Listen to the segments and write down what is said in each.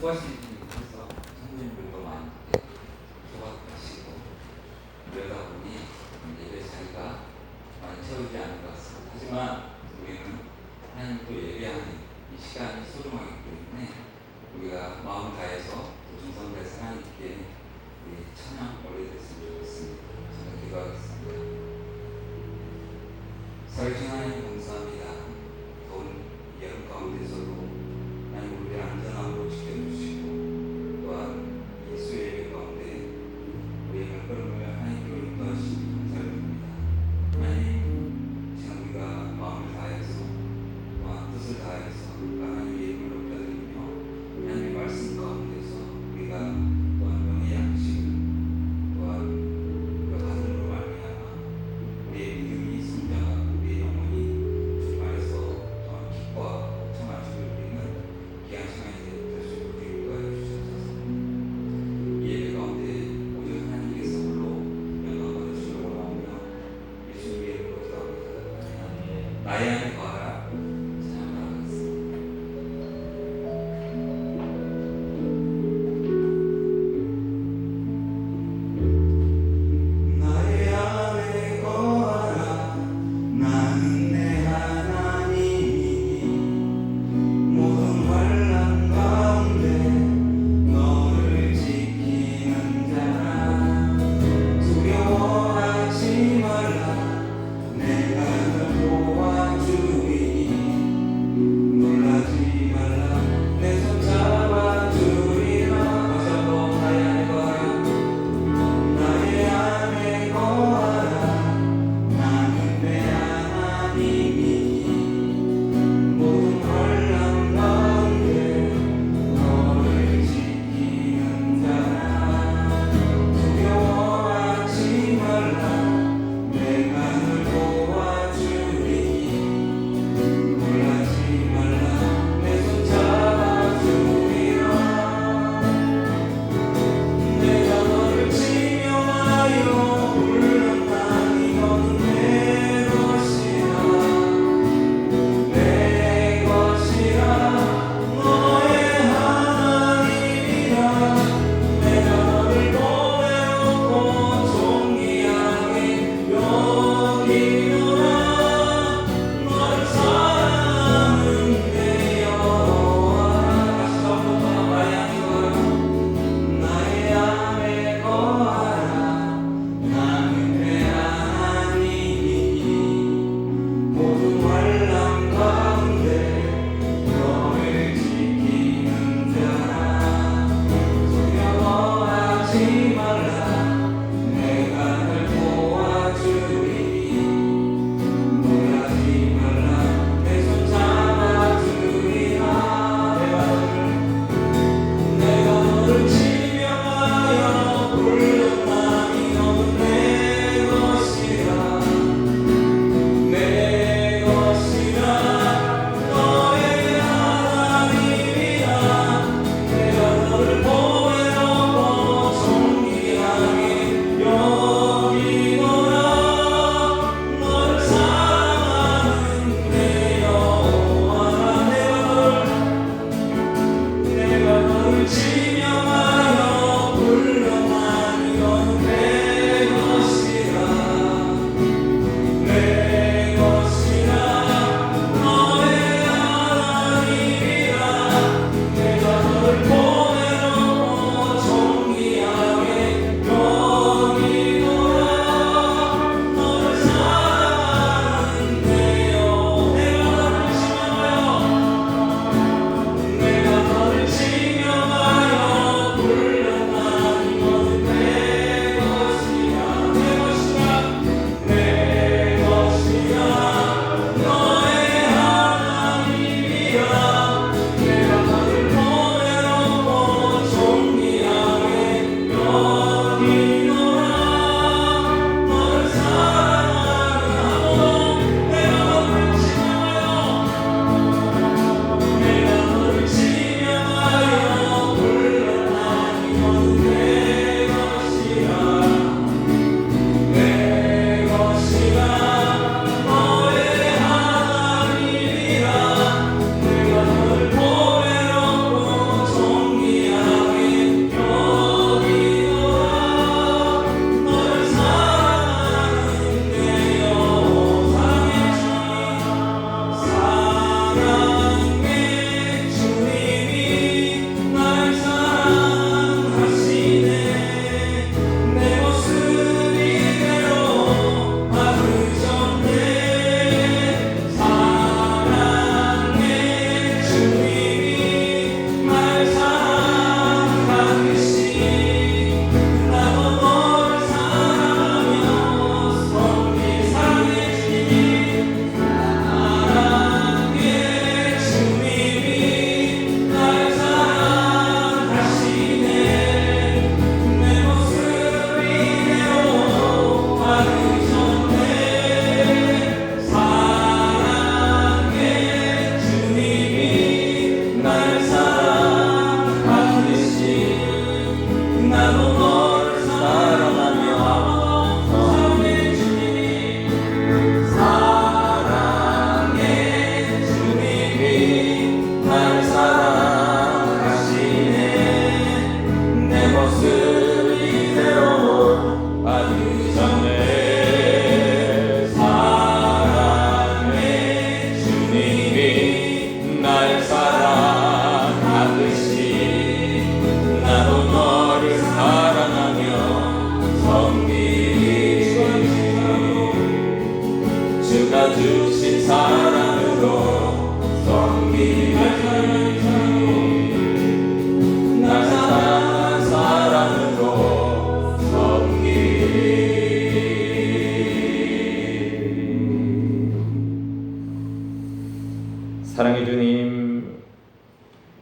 수고하시는 분께서 성도님들도 많이 소박하시고 그러다 보니 예배 자리가 많이 채우지 않은 것 같습니다. 하지만 우리는 하나님 또 예배하는 이 시간이 소중하기 때문에 우리가 마음 다해서 또 정성 다해서 하나님께 우리 찬양 올려드렸으면 좋겠습니다. 저는 기도하겠습니다. 살아계신 하나님 감사합니다. 더운 여름 가운데서도 하나님 우리를 안전함으로 지켜주시고 또한 이 수요일 가운데 우리의 발걸음을 하나님께로 인도하시니 감사드립니다. 하나님, 지금 우리가 마음을 다해서 또한 뜻을 다해서 하나님의 이름을 높여드리며 하나님의 말씀 가운데서 우리가 또한 명의 양식을 또한 우리가 받음으로 말미암아 우리의 믿음이 성장하고 우리의 영혼이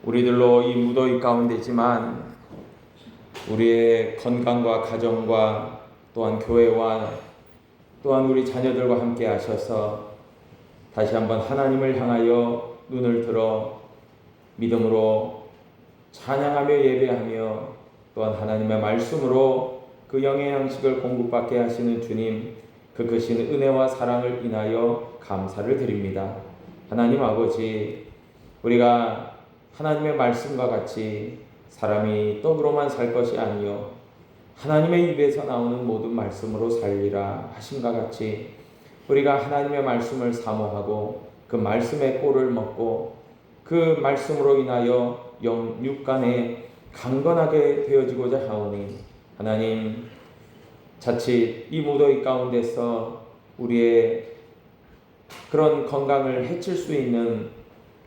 우리들로 이 무더위 가운데지만 우리의 건강과 가정과 또한 교회와 또한 우리 자녀들과 함께 하셔서 다시 한번 하나님을 향하여 눈을 들어 믿음으로 찬양하며 예배하며 또한 하나님의 말씀으로 그 영의 양식을 공급받게 하시는 주님, 그 크신 은혜와 사랑을 인하여 감사를 드립니다. 하나님 아버지, 우리가 하나님의 말씀과 같이 사람이 떡으로만 살 것이 아니요 하나님의 입에서 나오는 모든 말씀으로 살리라 하심과 같이 우리가 하나님의 말씀을 사모하고 그 말씀의 꼴을 먹고 그 말씀으로 인하여 육간에 강건하게 되어지고자 하오니 하나님, 자칫 이 무더위 가운데서 우리의 그런 건강을 해칠 수 있는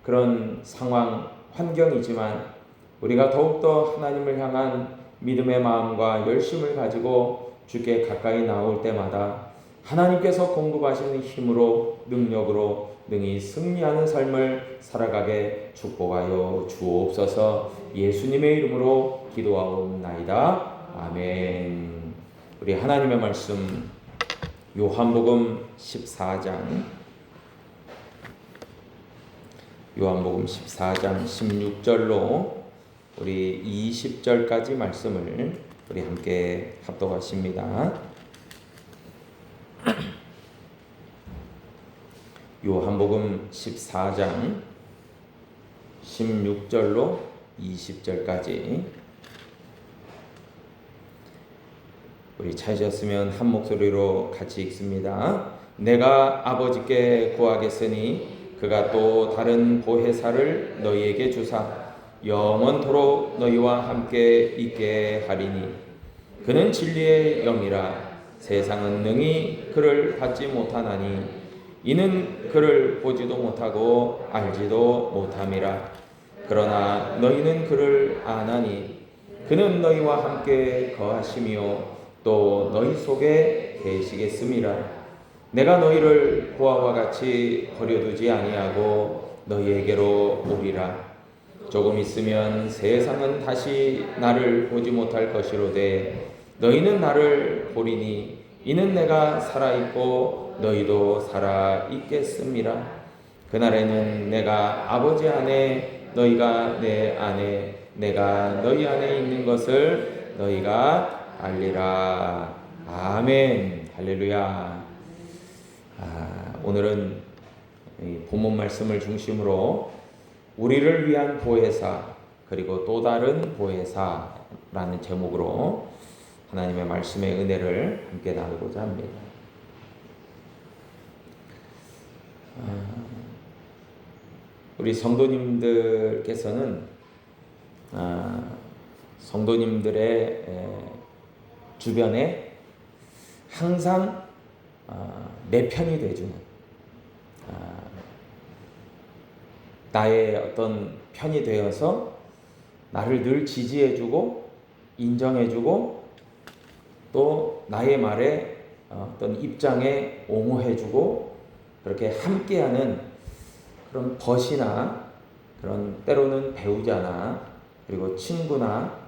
그런 상황, 환경이지만 우리가 더욱더 하나님을 향한 믿음의 마음과 열심을 가지고 주께 가까이 나올 때마다 하나님께서 공급하시는 힘으로 능력으로 능히 승리하는 삶을 살아가게 축복하여 주옵소서. 예수님의 이름으로 기도하옵나이다. 아멘. 우리 하나님의 말씀 요한복음 14장 16절로 우리 20절까지 말씀을 우리 함께 합독하십니다. 요한복음 14장 16절로 20절까지 우리 찾으셨으면 한 목소리로 같이 읽습니다. 내가 아버지께 구하겠으니 그가 또 다른 보혜사를 너희에게 주사 영원토록 너희와 함께 있게 하리니 그는 진리의 영이라. 세상은 능히 그를 받지 못하나니 이는 그를 보지도 못하고 알지도 못함이라. 그러나 너희는 그를 아나니 그는 너희와 함께 거하시며 또 너희 속에 계시겠음이라. 내가 너희를 보아와 같이 버려두지 아니하고 너희에게로 오리라. 조금 있으면 세상은 다시 나를 보지 못할 것이로되 너희는 나를 보리니 이는 내가 살아있고 너희도 살아있겠음이라. 그날에는 내가 아버지 안에 너희가 내 안에 내가 너희 안에 있는 것을 너희가 알리라. 아멘. 할렐루야. 오늘은 본문 말씀을 중심으로 우리를 위한 보혜사 그리고 또 다른 보혜사라는 제목으로 하나님의 말씀의 은혜를 함께 나누고자 합니다. 우리 성도님들께서는 성도님들의 주변에 항상 내 편이 돼주는 나의 어떤 편이 되어서 나를 늘 지지해주고 인정해주고 또 나의 말에 어떤 입장에 옹호해주고 그렇게 함께하는 그런 벗이나 그런 때로는 배우자나 그리고 친구나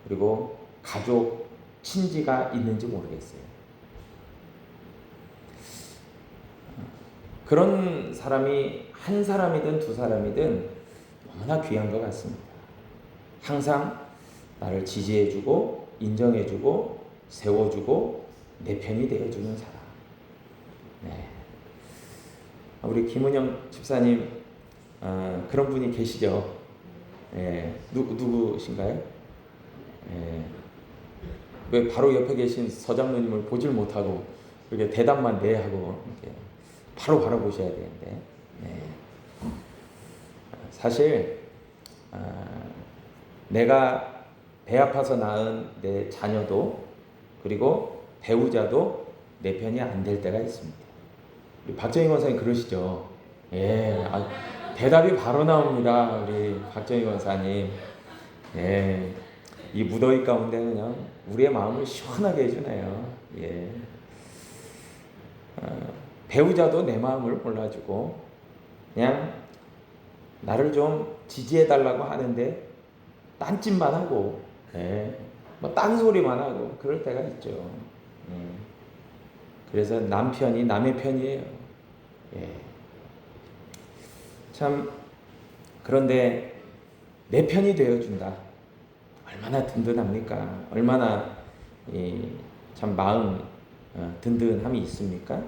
그리고 가족, 친지가 있는지 모르겠어요. 그런 사람이 한 사람이든 두 사람이든 너무나 귀한 것 같습니다. 항상 나를 지지해주고 인정해주고 세워주고 내 편이 되어주는 사람. 네. 우리 김은영 집사님 그런 분이 계시죠? 누구신가요? 왜 바로 옆에 계신 서장로님을 보질 못하고 이렇게 대답만 네 하고 이렇게 바로 바라보셔야 되는데 사실 내가 배 아파서 낳은 내 자녀도 그리고 배우자도 내 편이 안 될 때가 있습니다. 우리 박정희 권사님 그러시죠? 대답이 바로 나옵니다. 우리 박정희 권사님. 이 무더위 가운데 그냥 우리의 마음을 시원하게 해주네요. 배우자도 내 마음을 몰라주고 그냥 나를 좀 지지해달라고 하는데 딴짓만 하고, 뭐 딴소리만 하고 그럴 때가 있죠. 그래서 남편이 남의 편이에요. 참 그런데 내 편이 되어준다. 얼마나 든든합니까? 얼마나 참 마음 든든함이 있습니까?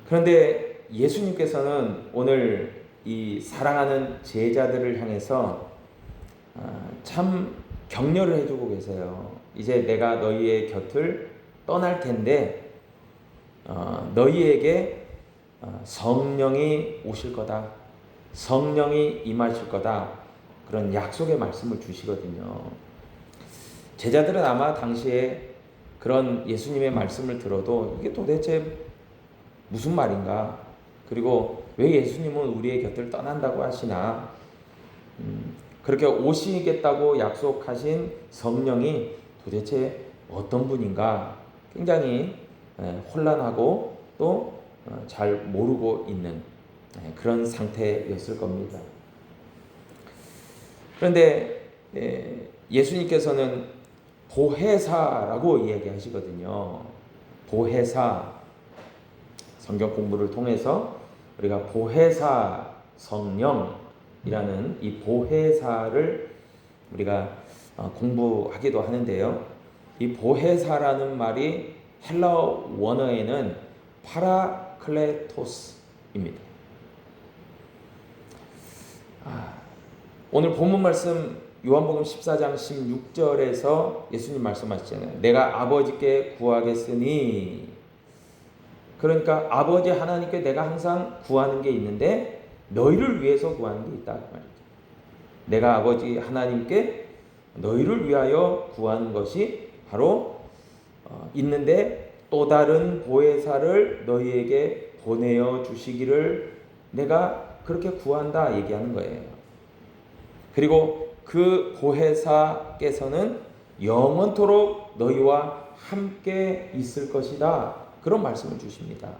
그런데 예수님께서는 오늘 이 사랑하는 제자들을 향해서 참 격려를 해주고 계세요. 이제 내가 너희의 곁을 떠날 텐데 너희에게 성령이 오실 거다. 성령이 임하실 거다. 그런 약속의 말씀을 주시거든요. 제자들은 아마 당시에 그런 예수님의 말씀을 들어도 이게 도대체 무슨 말인가? 그리고 왜 예수님은 우리의 곁을 떠난다고 하시나? 그렇게 오시겠다고 약속하신 성령이 도대체 어떤 분인가? 굉장히 혼란하고 또 잘 모르고 있는 그런 상태였을 겁니다. 그런데 예수님께서는 보혜사라고 이야기하시거든요. 보혜사. 성경 공부를 통해서 우리가 보혜사 성령이라는 이 보혜사를 우리가 공부하기도 하는데요. 이 보혜사라는 말이 헬라어 원어에는 파라클레토스입니다. 오늘 본문 말씀 요한복음 14장 16절에서 예수님 말씀하시잖아요. 내가 아버지께 구하겠으니, 그러니까 아버지 하나님께 내가 항상 구하는 게 있는데 너희를 위해서 구하는 게 있다 말이죠. 내가 아버지 하나님께 너희를 위하여 구하는 것이 바로 있는데 또 다른 보혜사를 너희에게 보내어 주시기를 내가 그렇게 구한다 얘기하는 거예요. 그리고 그 보혜사께서는 영원토록 너희와 함께 있을 것이다. 그런 말씀을 주십니다.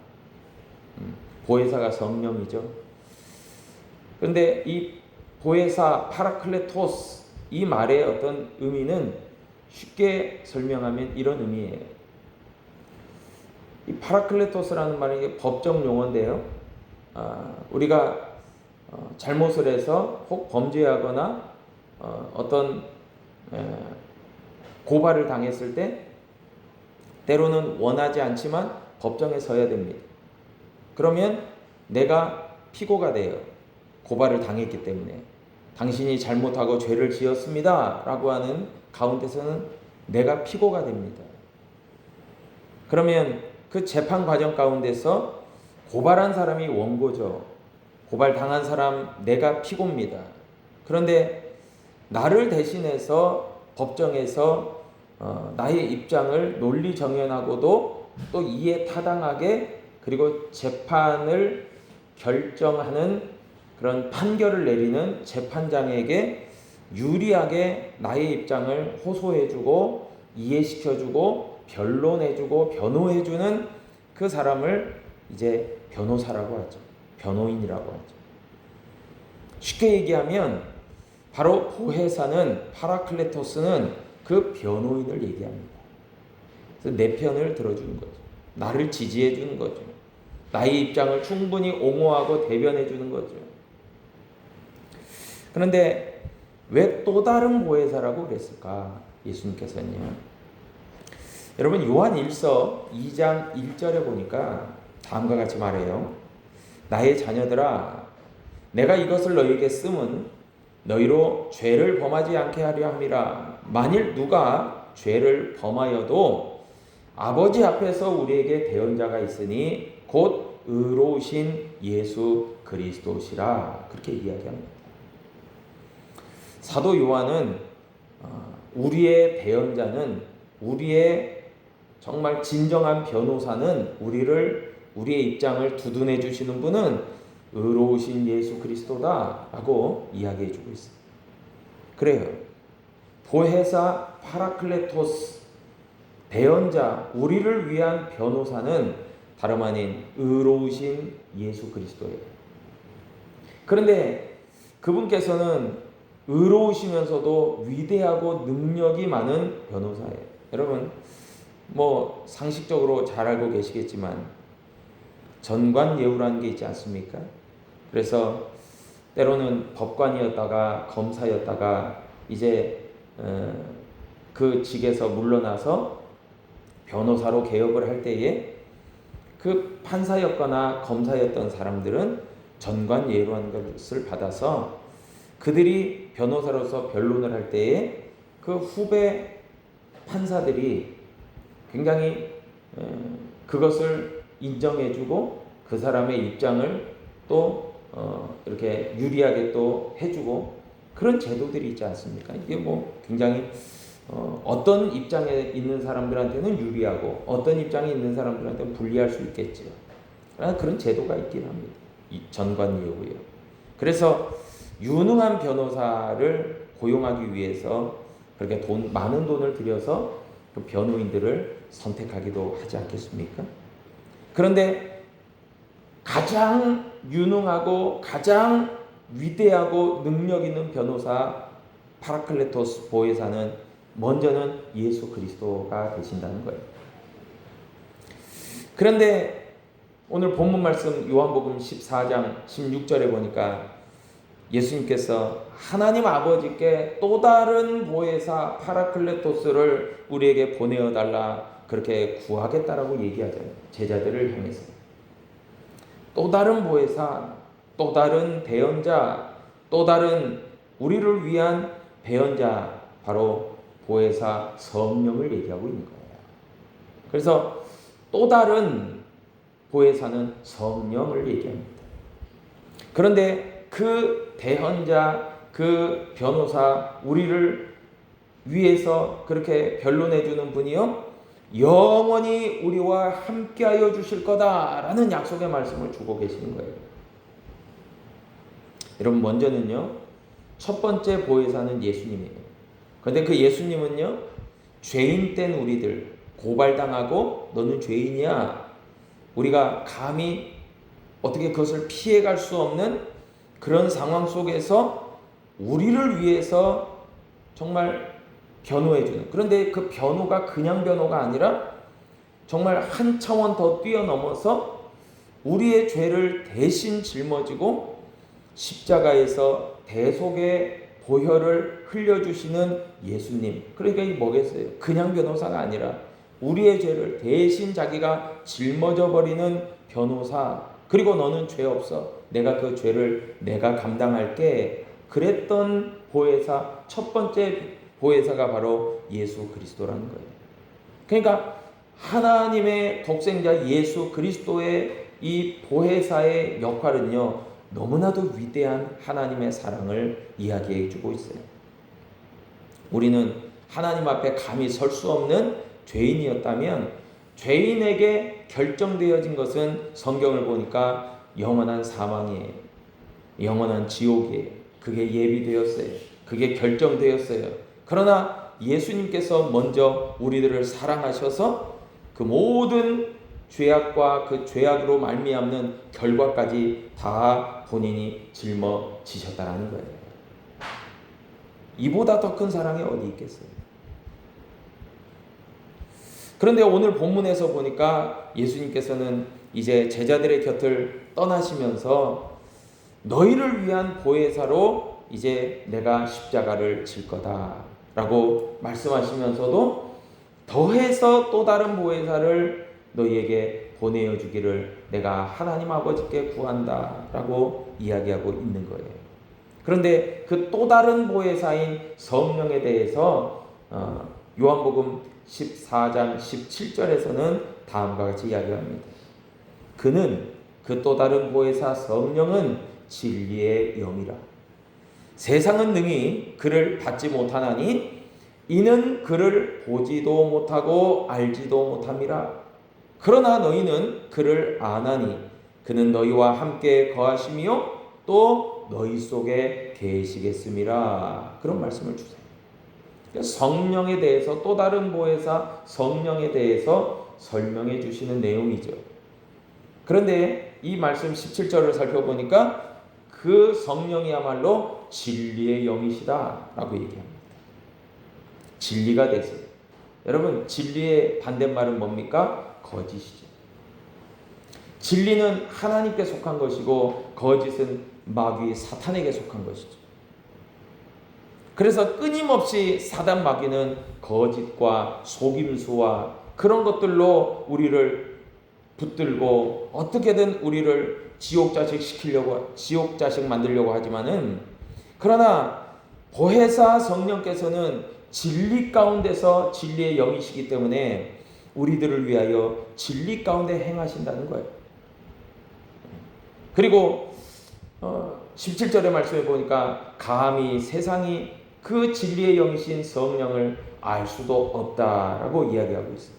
보혜사가 성령이죠. 그런데 이 보혜사 파라클레토스 이 말의 어떤 의미는 쉽게 설명하면 이런 의미예요. 이 파라클레토스라는 말이 법정 용어인데요. 우리가 잘못을 해서 혹 범죄하거나 어떤 고발을 당했을 때 때로는 원하지 않지만 법정에 서야 됩니다. 그러면 내가 피고가 돼요. 고발을 당했기 때문에. 당신이 잘못하고 죄를 지었습니다 라고 하는 가운데서는 내가 피고가 됩니다. 그러면 그 재판 과정 가운데서 고발한 사람이 원고죠. 고발당한 사람 내가 피고입니다. 그런데 나를 대신해서 법정에서 나의 입장을 논리정연하고도 또 이에 타당하게 그리고 재판을 결정하는 그런 판결을 내리는 재판장에게 유리하게 나의 입장을 호소해주고 이해시켜주고 변론해주고 변호해주는 그 사람을 이제 변호사라고 하죠. 변호인이라고 하죠. 쉽게 얘기하면 바로 보혜사는 파라클레토스는 그 변호인을 얘기합니다. 그래서 내 편을 들어주는 거죠. 나를 지지해 주는 거죠. 나의 입장을 충분히 옹호하고 대변해 주는 거죠. 그런데 왜 또 다른 보혜사라고 그랬을까? 예수님께서는요. 여러분 요한 1서 2장 1절에 보니까 다음과 같이 말해요. 나의 자녀들아 내가 이것을 너희에게 쓰면 너희로 죄를 범하지 않게 하려 함이라. 만일 누가 죄를 범하여도 아버지 앞에서 우리에게 대언자가 있으니 곧 의로우신 예수 그리스도시라. 그렇게 이야기합니다. 사도 요한은 우리의 대언자는 우리의 정말 진정한 변호사는 우리의 입장을 두둔해 주시는 분은 의로우신 예수 그리스도다라고 이야기해 주고 있습니다. 그래요. 보혜사 파라클레토스 대언자 우리를 위한 변호사는 다름 아닌 의로우신 예수 그리스도예요. 그런데 그분께서는 의로우시면서도 위대하고 능력이 많은 변호사예요. 여러분 뭐 상식적으로 잘 알고 계시겠지만 전관예우라는 게 있지 않습니까? 그래서 때로는 법관이었다가 검사였다가 이제 그 직에서 물러나서 변호사로 개업을 할 때에 그 판사였거나 검사였던 사람들은 전관예우라는 것을 받아서 그들이 변호사로서 변론을 할 때에 그 후배 판사들이 굉장히 그것을 인정해주고 그 사람의 입장을 또 이렇게 유리하게 또 해주고 그런 제도들이 있지 않습니까? 이게 뭐 굉장히 어떤 입장에 있는 사람들한테는 유리하고 어떤 입장에 있는 사람들한테는 불리할 수 있겠지요. 그러나 그런 제도가 있긴 합니다. 이 전관예우요. 그래서 유능한 변호사를 고용하기 위해서 그렇게 많은 돈을 들여서 그 변호인들을 선택하기도 하지 않겠습니까? 그런데 가장 유능하고 가장 위대하고 능력 있는 변호사 파라클레토스 보혜사는 먼저는 예수 그리스도가 되신다는 거예요. 그런데 오늘 본문 말씀 요한복음 14장 16절에 보니까 예수님께서 하나님 아버지께 또 다른 보혜사 파라클레토스를 우리에게 보내어 달라 그렇게 구하겠다라고 얘기하잖아요. 제자들을 향해서. 또 다른 보혜사, 또 다른 대언자, 또 다른 우리를 위한 배언자, 바로 보혜사 성령을 얘기하고 있는 거예요. 그래서 또 다른 보혜사는 성령을 얘기합니다. 그런데 그 대언자, 그 변호사, 우리를 위해서 그렇게 변론해 주는 분이요, 영원히 우리와 함께하여 주실 거다라는 약속의 말씀을 주고 계시는 거예요. 여러분, 먼저는요, 첫 번째 보혜사는 예수님이에요. 그런데 그 예수님은요, 죄인 된 우리들, 고발당하고 너는 죄인이야, 우리가 감히 어떻게 그것을 피해갈 수 없는 그런 상황 속에서 우리를 위해서 정말 변호해주는, 그런데 그 변호가 그냥 변호가 아니라 정말 한 차원 더 뛰어넘어서 우리의 죄를 대신 짊어지고 십자가에서 대속의 보혈을 흘려주시는 예수님. 그러니까 이게 뭐겠어요? 그냥 변호사가 아니라 우리의 죄를 대신 자기가 짊어져 버리는 변호사. 그리고 너는 죄 없어, 내가 그 죄를 내가 감당할게, 그랬던 보혜사, 첫 번째 보혜사가 바로 예수 그리스도라는 거예요. 그러니까 하나님의 독생자 예수 그리스도의 이 보혜사의 역할은요, 너무나도 위대한 하나님의 사랑을 이야기해 주고 있어요. 우리는 하나님 앞에 감히 설 수 없는 죄인이었다면 죄인에게 결정되어진 것은 성경을 보니까 영원한 사망이에요. 영원한 지옥이에요. 그게 예비되었어요. 그게 결정되었어요. 그러나 예수님께서 먼저 우리들을 사랑하셔서 그 모든 죄악과 그 죄악으로 말미암는 결과까지 다 본인이 짊어지셨다라는 거예요. 이보다 더 큰 사랑이 어디 있겠어요? 그런데 오늘 본문에서 보니까 예수님께서는 이제 제자들의 곁을 떠나시면서 너희를 위한 보혜사로 이제 내가 십자가를 질 거다라고 말씀하시면서도 더해서 또 다른 보혜사를 너희에게 보내어 주기를 내가 하나님 아버지께 구한다라고 이야기하고 있는 거예요. 그런데 그 또 다른 보혜사인 성령에 대해서 요한복음 14장 17절에서는 다음과 같이 이야기합니다. 그는, 그 또 다른 보혜사 성령은 진리의 영이라. 세상은 능히 그를 받지 못하나니 이는 그를 보지도 못하고 알지도 못함이라. 그러나 너희는 그를 아나니 그는 너희와 함께 거하시며 또 너희 속에 계시겠음이라. 그런 말씀을 주세요. 성령에 대해서, 또 다른 보혜사 성령에 대해서 설명해 주시는 내용이죠. 그런데 이 말씀 17절을 살펴보니까 그 성령이야말로 진리의 영이시다라고 얘기합니다. 진리가 되세요. 여러분, 진리의 반대말은 뭡니까? 거짓이죠. 진리는 하나님께 속한 것이고 거짓은 마귀 사탄에게 속한 것이죠. 그래서 끊임없이 사단 마귀는 거짓과 속임수와 그런 것들로 우리를 붙들고 어떻게든 우리를 지옥 자식 만들려고 하지만은, 그러나 보혜사 성령께서는 진리 가운데서 진리의 영이시기 때문에 우리들을 위하여 진리 가운데 행하신다는 거예요. 그리고 17절의 말씀에 보니까 감히 세상이 그 진리의 영이신 성령을 알 수도 없다라고 이야기하고 있어요.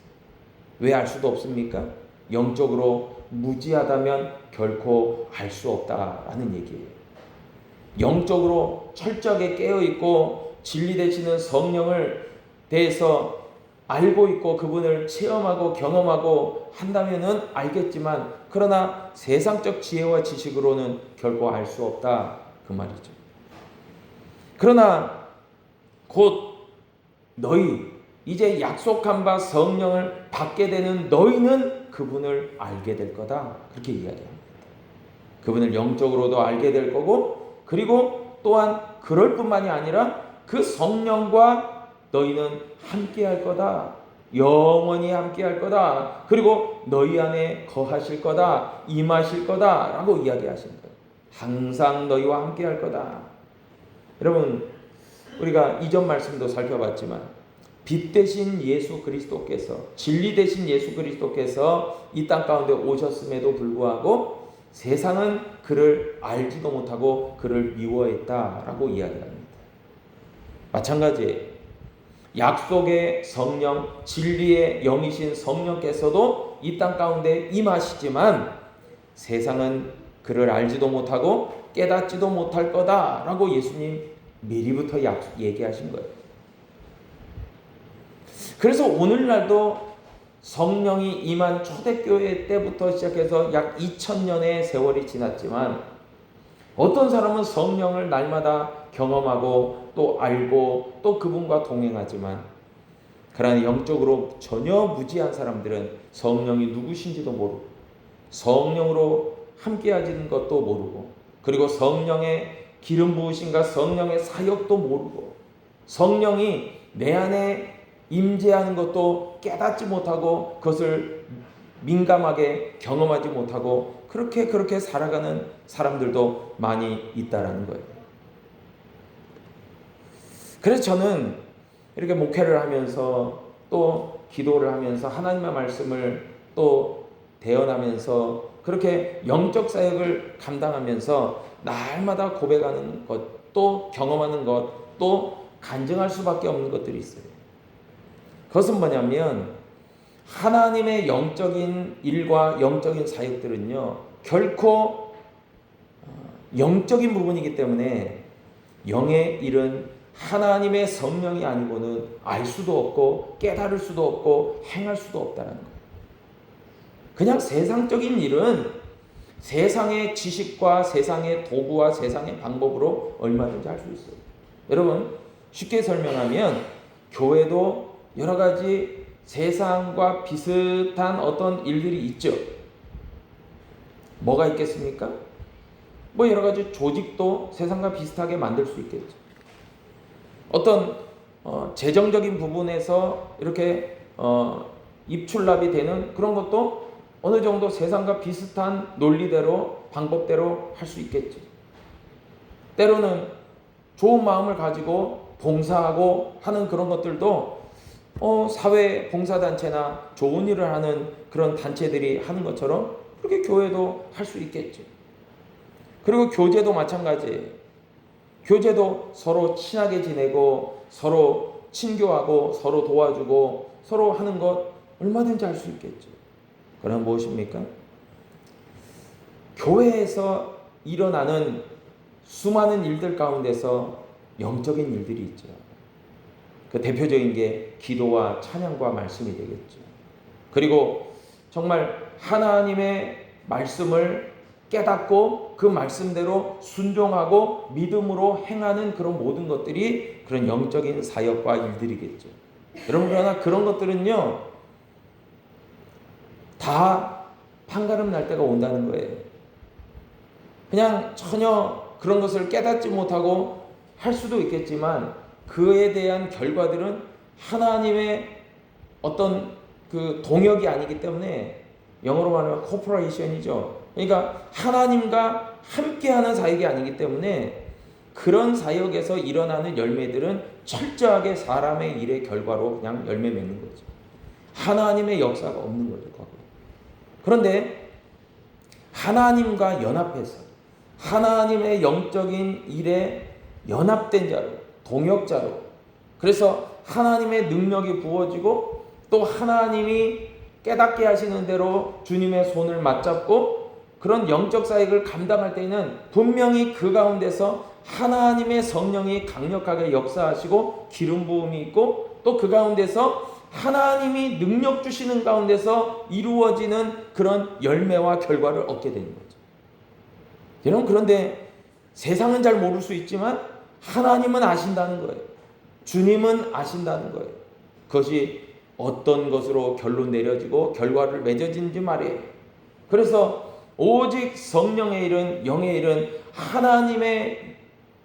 왜 알 수도 없습니까? 영적으로 무지하다면 결코 알 수 없다라는 얘기예요. 영적으로 철저하게 깨어있고 진리 되시는 성령을 대해서 알고 있고 그분을 체험하고 경험하고 한다면은 알겠지만, 그러나 세상적 지혜와 지식으로는 결코 알 수 없다 그 말이죠. 그러나 곧 너희, 이제 약속한 바 성령을 받게 되는 너희는 그분을 알게 될 거다, 그렇게 이야기합니다. 그분을 영적으로도 알게 될 거고, 그리고 또한 그럴 뿐만이 아니라 그 성령과 너희는 함께 할 거다, 영원히 함께 할 거다, 그리고 너희 안에 거하실 거다, 임하실 거다 라고 이야기하시는 거예요. 항상 너희와 함께 할 거다. 여러분, 우리가 이전 말씀도 살펴봤지만 빛 되신 예수 그리스도께서, 진리 되신 예수 그리스도께서 이 땅 가운데 오셨음에도 불구하고 세상은 그를 알지도 못하고 그를 미워했다라고 이야기합니다. 마찬가지예요. 약속의 성령, 진리의 영이신 성령께서도 이 땅 가운데 임하시지만 세상은 그를 알지도 못하고 깨닫지도 못할 거다라고 예수님 미리부터 얘기하신 거예요. 그래서 오늘날도 성령이 임한 초대교회 때부터 시작해서 약 2000년의 세월이 지났지만 어떤 사람은 성령을 날마다 경험하고 또 알고 또 그분과 동행하지만, 그러나 영적으로 전혀 무지한 사람들은 성령이 누구신지도 모르고 성령으로 함께하는 것도 모르고, 그리고 성령의 기름 부으심과 성령의 사역도 모르고 성령이 내 안에 임재하는 것도 깨닫지 못하고 그것을 민감하게 경험하지 못하고 그렇게 살아가는 사람들도 많이 있다라는 거예요. 그래서 저는 이렇게 목회를 하면서 또 기도를 하면서 하나님의 말씀을 또 대언하면서 그렇게 영적 사역을 감당하면서 날마다 고백하는 것, 또 경험하는 것, 또 간증할 수밖에 없는 것들이 있어요. 그것은 뭐냐면 하나님의 영적인 일과 영적인 사역들은요, 결코 영적인 부분이기 때문에 영의 일은 하나님의 성령이 아니고는 알 수도 없고 깨달을 수도 없고 행할 수도 없다는 거예요. 그냥 세상적인 일은 세상의 지식과 세상의 도구와 세상의 방법으로 얼마든지 할 수 있어요. 여러분, 쉽게 설명하면 교회도 여러 가지 세상과 비슷한 어떤 일들이 있죠. 뭐가 있겠습니까? 뭐 여러 가지 조직도 세상과 비슷하게 만들 수 있겠죠. 어떤 재정적인 부분에서 이렇게 입출납이 되는 그런 것도 어느 정도 세상과 비슷한 논리대로 방법대로 할 수 있겠죠. 때로는 좋은 마음을 가지고 봉사하고 하는 그런 것들도 사회 봉사단체나 좋은 일을 하는 그런 단체들이 하는 것처럼 그렇게 교회도 할 수 있겠죠. 그리고 교제도 마찬가지예요. 교제도 서로 친하게 지내고 서로 친교하고 서로 도와주고 서로 하는 것 얼마든지 할 수 있겠죠. 그러나 무엇입니까? 교회에서 일어나는 수많은 일들 가운데서 영적인 일들이 있죠. 그 대표적인 게 기도와 찬양과 말씀이 되겠죠. 그리고 정말 하나님의 말씀을 깨닫고 그 말씀대로 순종하고 믿음으로 행하는 그런 모든 것들이 그런 영적인 사역과 일들이겠죠. 여러분, 그러나 그런 것들은요, 다 판가름 날 때가 온다는 거예요. 그냥 전혀 그런 것을 깨닫지 못하고 할 수도 있겠지만 그에 대한 결과들은 하나님의 어떤 그 동역이 아니기 때문에, 영어로 말하면 코퍼레이션이죠. 그러니까 하나님과 함께하는 사역이 아니기 때문에 그런 사역에서 일어나는 열매들은 철저하게 사람의 일의 결과로 그냥 열매 맺는 거죠. 하나님의 역사가 없는 거죠. 그런데 하나님과 연합해서 하나님의 영적인 일에 연합된 자로, 동역자로, 그래서 하나님의 능력이 부어지고 또 하나님이 깨닫게 하시는 대로 주님의 손을 맞잡고 그런 영적 사역을 감당할 때에는 분명히 그 가운데서 하나님의 성령이 강력하게 역사하시고 기름 부음이 있고 또 그 가운데서 하나님이 능력 주시는 가운데서 이루어지는 그런 열매와 결과를 얻게 되는 거죠. 여러분, 그런데 세상은 잘 모를 수 있지만 하나님은 아신다는 거예요. 주님은 아신다는 거예요. 그것이 어떤 것으로 결론 내려지고 결과를 맺어진지 말이에요. 그래서 오직 성령의 일은, 영의 일은 하나님의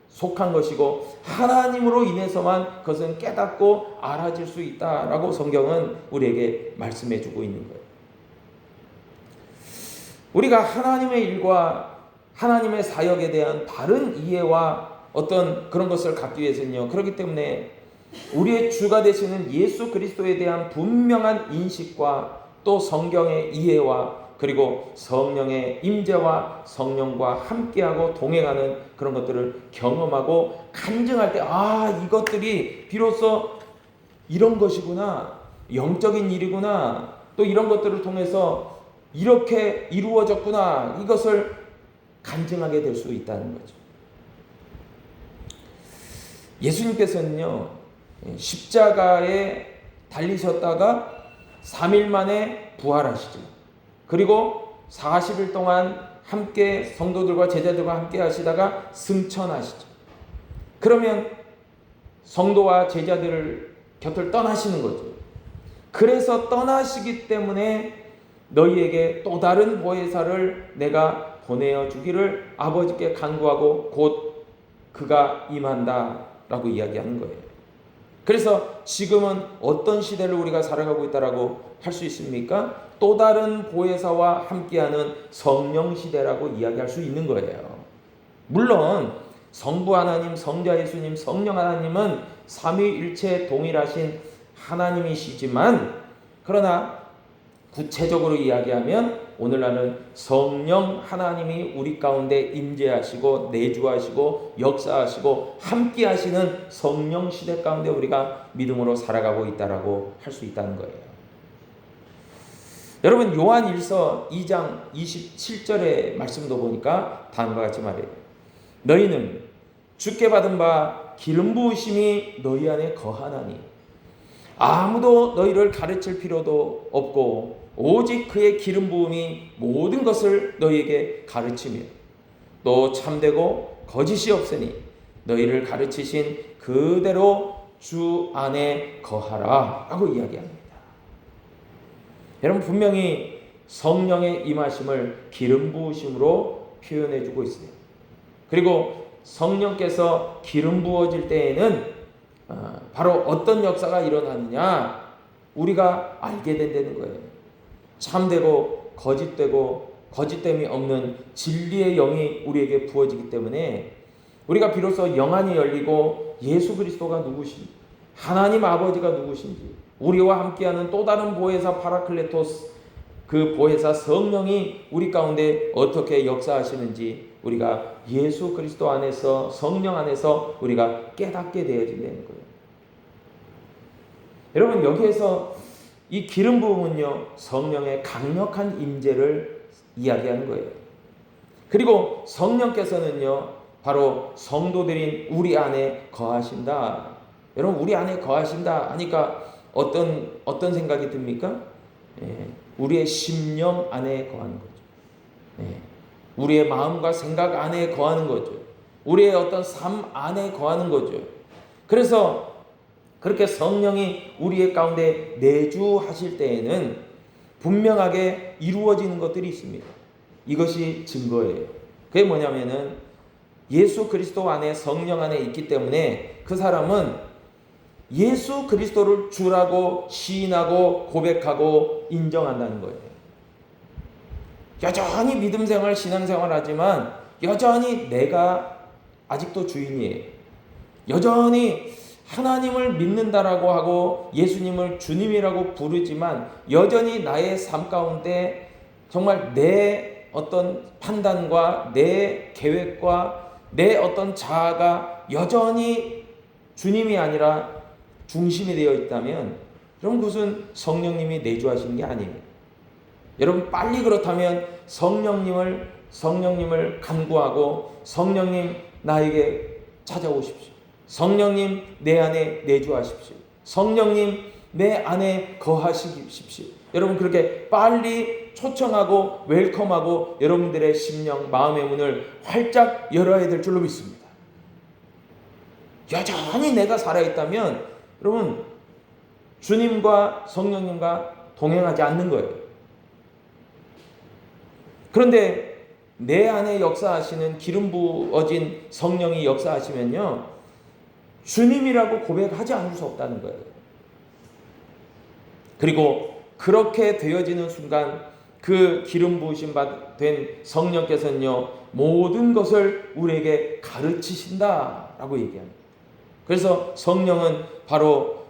속한 것이고 하나님으로 인해서만 그것은 깨닫고 알아질 수 있다라고 성경은 우리에게 말씀해 주고 있는 거예요. 우리가 하나님의 일과 하나님의 사역에 대한 바른 이해와 어떤 그런 것을 갖기 위해서는요, 그렇기 때문에 우리의 주가 되시는 예수 그리스도에 대한 분명한 인식과 또 성경의 이해와 그리고 성령의 임재와 성령과 함께하고 동행하는 그런 것들을 경험하고 간증할 때, 이것들이 비로소 이런 것이구나, 영적인 일이구나, 또 이런 것들을 통해서 이렇게 이루어졌구나, 이것을 간증하게 될 수 있다는 거죠. 예수님께서는요, 십자가에 달리셨다가 3일 만에 부활하시죠. 그리고 40일 동안 함께 성도들과 제자들과 함께 하시다가 승천하시죠. 그러면 성도와 제자들을 곁을 떠나시는 거죠. 그래서 떠나시기 때문에 너희에게 또 다른 보혜사를 내가 보내어 주기를 아버지께 간구하고 곧 그가 임한다 라고 이야기하는 거예요. 그래서 지금은 어떤 시대를 우리가 살아가고 있다라고 할 수 있습니까? 또 다른 보혜사와 함께하는 성령 시대라고 이야기할 수 있는 거예요. 물론 성부 하나님, 성자 예수님, 성령 하나님은 삼위일체 동일하신 하나님이시지만, 그러나 구체적으로 이야기하면 오늘날은 성령 하나님이 우리 가운데 임재하시고 내주하시고 역사하시고 함께하시는 성령 시대 가운데 우리가 믿음으로 살아가고 있다라고 할 수 있다는 거예요. 여러분, 요한 1서 2장 27절의 말씀도 보니까 다음과 같이 말해요. 너희는 주께 받은 바 기름 부으심이 너희 안에 거하나니 아무도 너희를 가르칠 필요도 없고 오직 그의 기름 부음이 모든 것을 너희에게 가르치며 또 참되고 거짓이 없으니 너희를 가르치신 그대로 주 안에 거하라 라고 이야기합니다. 여러분, 분명히 성령의 임하심을 기름 부으심으로 표현해 주고 있어요. 그리고 성령께서 기름 부어질 때에는 바로 어떤 역사가 일어나느냐 우리가 알게 된다는 거예요. 참되고 거짓되고 거짓됨이 없는 진리의 영이 우리에게 부어지기 때문에 우리가 비로소 영안이 열리고 예수 그리스도가 누구신지, 하나님 아버지가 누구신지, 우리와 함께하는 또 다른 보혜사 파라클레토스, 그 보혜사 성령이 우리 가운데 어떻게 역사하시는지 우리가 예수 그리스도 안에서, 성령 안에서 우리가 깨닫게 되어진다는 거예요. 여러분, 여기에서 이 기름 부음은요, 성령의 강력한 임재를 이야기하는 거예요. 그리고 성령께서는요, 바로 성도들인 우리 안에 거하신다. 여러분, 우리 안에 거하신다 하니까 어떤 생각이 듭니까? 우리의 심령 안에 거하는 거죠. 우리의 마음과 생각 안에 거하는 거죠. 우리의 어떤 삶 안에 거하는 거죠. 그래서 그렇게 성령이 우리의 가운데 내주하실 때에는 분명하게 이루어지는 것들이 있습니다. 이것이 증거예요. 그게 뭐냐면은 예수 그리스도 안에 성령 안에 있기 때문에 그 사람은 예수 그리스도를 주라고 시인하고 고백하고 인정한다는 거예요. 여전히 믿음 생활, 신앙 생활 하지만 여전히 내가 아직도 주인이에요. 여전히 하나님을 믿는다라고 하고 예수님을 주님이라고 부르지만 여전히 나의 삶 가운데 정말 내 어떤 판단과 내 계획과 내 어떤 자아가 여전히 주님이 아니라 중심이 되어 있다면 그럼 그것은 성령님이 내주하시는 게 아니에요. 여러분 빨리 그렇다면 성령님을 간구하고 성령님 나에게 찾아오십시오. 성령님 내 안에 내주하십시오. 성령님 내 안에 거하시십시오. 여러분 그렇게 빨리 초청하고 웰컴하고 여러분들의 심령 마음의 문을 활짝 열어야 될 줄로 믿습니다. 여전히 내가 살아있다면 여러분 주님과 성령님과 동행하지 않는 거예요. 그런데 내 안에 역사하시는 기름 부어진 성령이 역사하시면요 주님이라고 고백하지 않을 수 없다는 거예요. 그리고 그렇게 되어지는 순간 그 기름 부으심 된 성령께서는요 모든 것을 우리에게 가르치신다라고 얘기합니다. 그래서 성령은 바로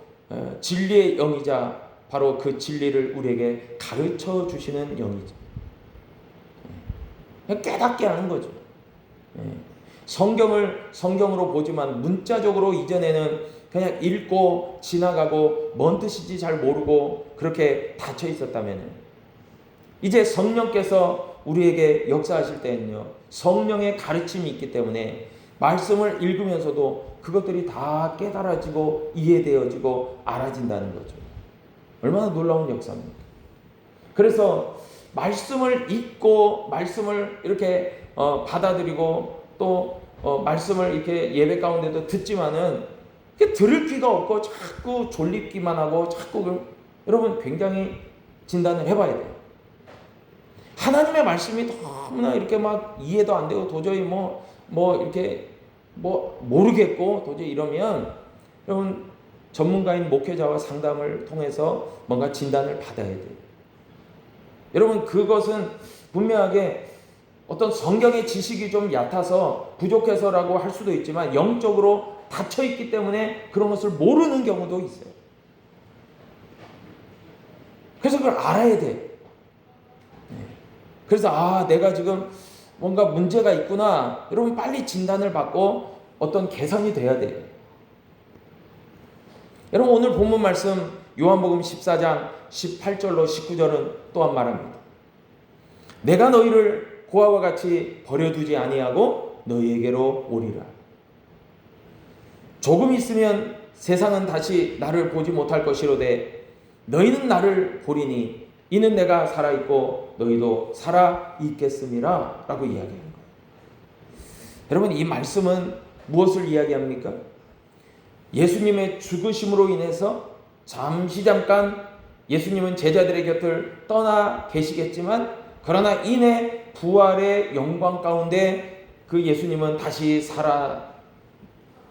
진리의 영이자 바로 그 진리를 우리에게 가르쳐 주시는 영이죠. 깨닫게 하는 거죠. 성경을 성경으로 보지만 문자적으로 이전에는 그냥 읽고 지나가고 뭔 뜻인지 잘 모르고 그렇게 닫혀 있었다면 이제 성령께서 우리에게 역사하실 때는요 성령의 가르침이 있기 때문에 말씀을 읽으면서도 그것들이 다 깨달아지고 이해되어지고 알아진다는 거죠. 얼마나 놀라운 역사입니까? 그래서 말씀을 읽고 말씀을 이렇게 받아들이고 또 말씀을 이렇게 예배 가운데도 듣지만은 들을 귀가 없고 자꾸 졸립기만 하고 자꾸 여러분 굉장히 진단을 해봐야 돼요. 하나님의 말씀이 너무나 이렇게 막 이해도 안 되고 도저히 이렇게 모르겠고 도저히 이러면 여러분 전문가인 목회자와 상담을 통해서 뭔가 진단을 받아야 돼요. 여러분 그것은 분명하게 어떤 성경의 지식이 좀 얕아서 부족해서라고 할 수도 있지만 영적으로 닫혀 있기 때문에 그런 것을 모르는 경우도 있어요. 그래서 그걸 알아야 돼. 그래서 내가 지금 뭔가 문제가 있구나. 여러분 빨리 진단을 받고 어떤 개선이 돼야 돼요. 여러분 오늘 본문 말씀 요한복음 14장 18절로 19절은 또한 말합니다. 내가 너희를 고아와 같이 버려두지 아니하고 너희에게로 오리라. 조금 있으면 세상은 다시 나를 보지 못할 것이로되 너희는 나를 보리니 이는 내가 살아있고 너희도 살아있겠음이라 라고 이야기하는 거예요. 여러분 이 말씀은 무엇을 이야기합니까? 예수님의 죽으심으로 인해서 잠깐 예수님은 제자들의 곁을 떠나 계시겠지만 그러나 이내 부활의 영광 가운데 그 예수님은 다시 살아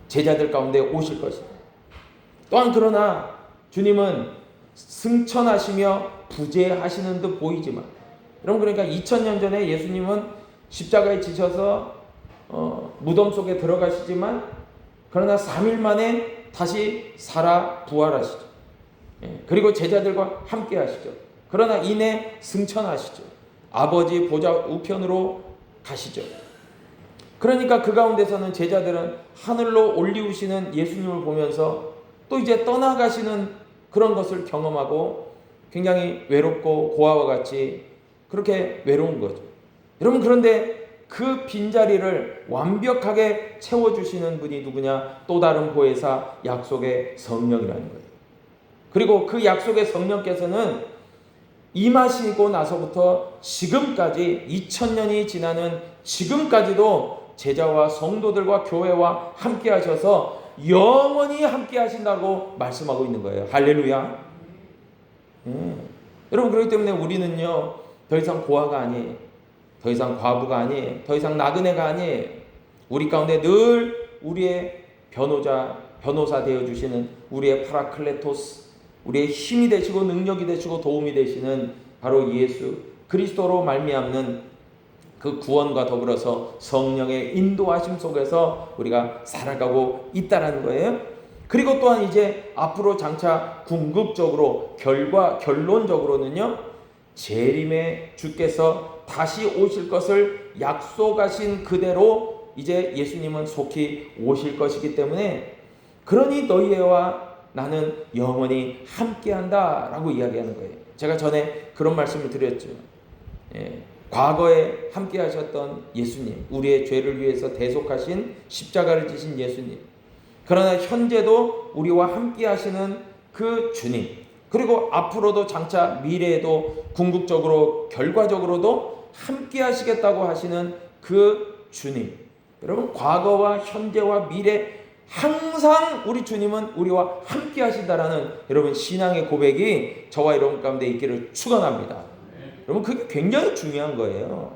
제자들 가운데 오실 것입니다. 또한 그러나 주님은 승천하시며 부재하시는 듯 보이지만 여러분 그러니까 2000년 전에 예수님은 십자가에 지셔서 무덤 속에 들어가시지만 그러나 3일 만에 다시 살아 부활하시죠. 그리고 제자들과 함께 하시죠. 그러나 이내 승천하시죠. 아버지 보좌 우편으로 가시죠. 그러니까 그 가운데서는 제자들은 하늘로 올리우시는 예수님을 보면서 또 이제 떠나가시는 그런 것을 경험하고 굉장히 외롭고 고아와 같이 그렇게 외로운 거죠. 여러분 그런데 그 빈자리를 완벽하게 채워주시는 분이 누구냐? 또 다른 보혜사 약속의 성령이라는 거예요. 그리고 그 약속의 성령께서는 임하시고 나서부터 지금까지 2000년이 지나는 지금까지도 제자와 성도들과 교회와 함께 하셔서 영원히 함께 하신다고 말씀하고 있는 거예요. 할렐루야. 여러분, 그렇기 때문에 우리는요, 더 이상 고아가 아니에요. 더 이상 과부가 아니에요. 더 이상 나그네가 아니에요. 우리 가운데 늘 우리의 변호사 되어주시는 우리의 파라클레토스, 우리의 힘이 되시고 능력이 되시고 도움이 되시는 바로 예수 그리스도로 말미암는 그 구원과 더불어서 성령의 인도하심 속에서 우리가 살아가고 있다라는 거예요. 그리고 또한 이제 앞으로 장차 궁극적으로 결론적으로는요, 재림의 주께서 다시 오실 것을 약속하신 그대로 이제 예수님은 속히 오실 것이기 때문에, 그러니 너희와 나는 영원히 함께한다 라고 이야기하는 거예요. 제가 전에 그런 말씀을 드렸죠. 과거에 함께 하셨던 예수님, 우리의 죄를 위해서 대속하신 십자가를 지신 예수님, 그러나 현재도 우리와 함께 하시는 그 주님, 그리고 앞으로도 장차 미래에도 궁극적으로 결과적으로도 함께 하시겠다고 하시는 그 주님, 여러분, 과거와 현재와 미래 항상 우리 주님은 우리와 함께 하신다라는 여러분 신앙의 고백이 저와 여러분 가운데 있기를 축원합니다. 여러분, 그게 굉장히 중요한 거예요.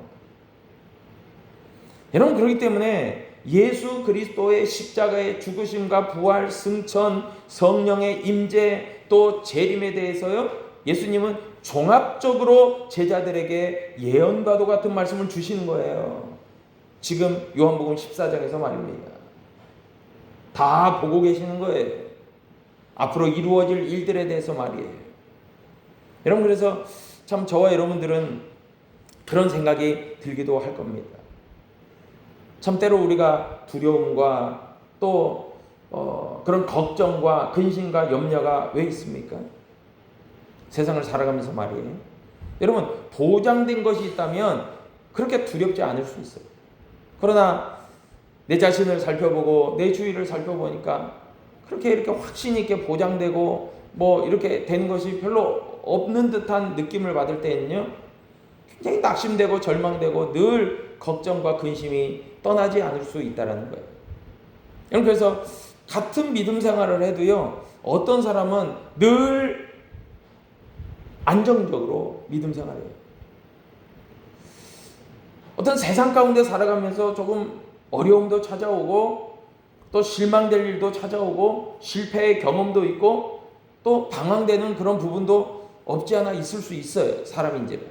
여러분, 그렇기 때문에 예수 그리스도의 십자가의 죽으심과 부활, 승천, 성령의 임재, 또 재림에 대해서요, 예수님은 종합적으로 제자들에게 예언과도 같은 말씀을 주시는 거예요. 지금 요한복음 14장에서 말입니다. 다 보고 계시는 거예요. 앞으로 이루어질 일들에 대해서 말이에요. 여러분, 그래서 참 저와 여러분들은 그런 생각이 들기도 할 겁니다. 참 때로 우리가 두려움과 또 그런 걱정과 근심과 염려가 왜 있습니까? 세상을 살아가면서 말이에요. 여러분, 보장된 것이 있다면 그렇게 두렵지 않을 수 있어요. 그러나 내 자신을 살펴보고 내 주위를 살펴보니까 그렇게 이렇게 확신 있게 보장되고 뭐 이렇게 되는 것이 별로 없는 듯한 느낌을 받을 때는요, 굉장히 낙심되고 절망되고 늘 걱정과 근심이 떠나지 않을 수 있다는 거예요. 여러분, 그래서 같은 믿음 생활을 해도요, 어떤 사람은 늘 안정적으로 믿음 생활을 해요. 어떤 세상 가운데 살아가면서 조금 어려움도 찾아오고 또 실망될 일도 찾아오고 실패의 경험도 있고 또 방황되는 그런 부분도 없지 않아 있을 수 있어요, 사람인지는.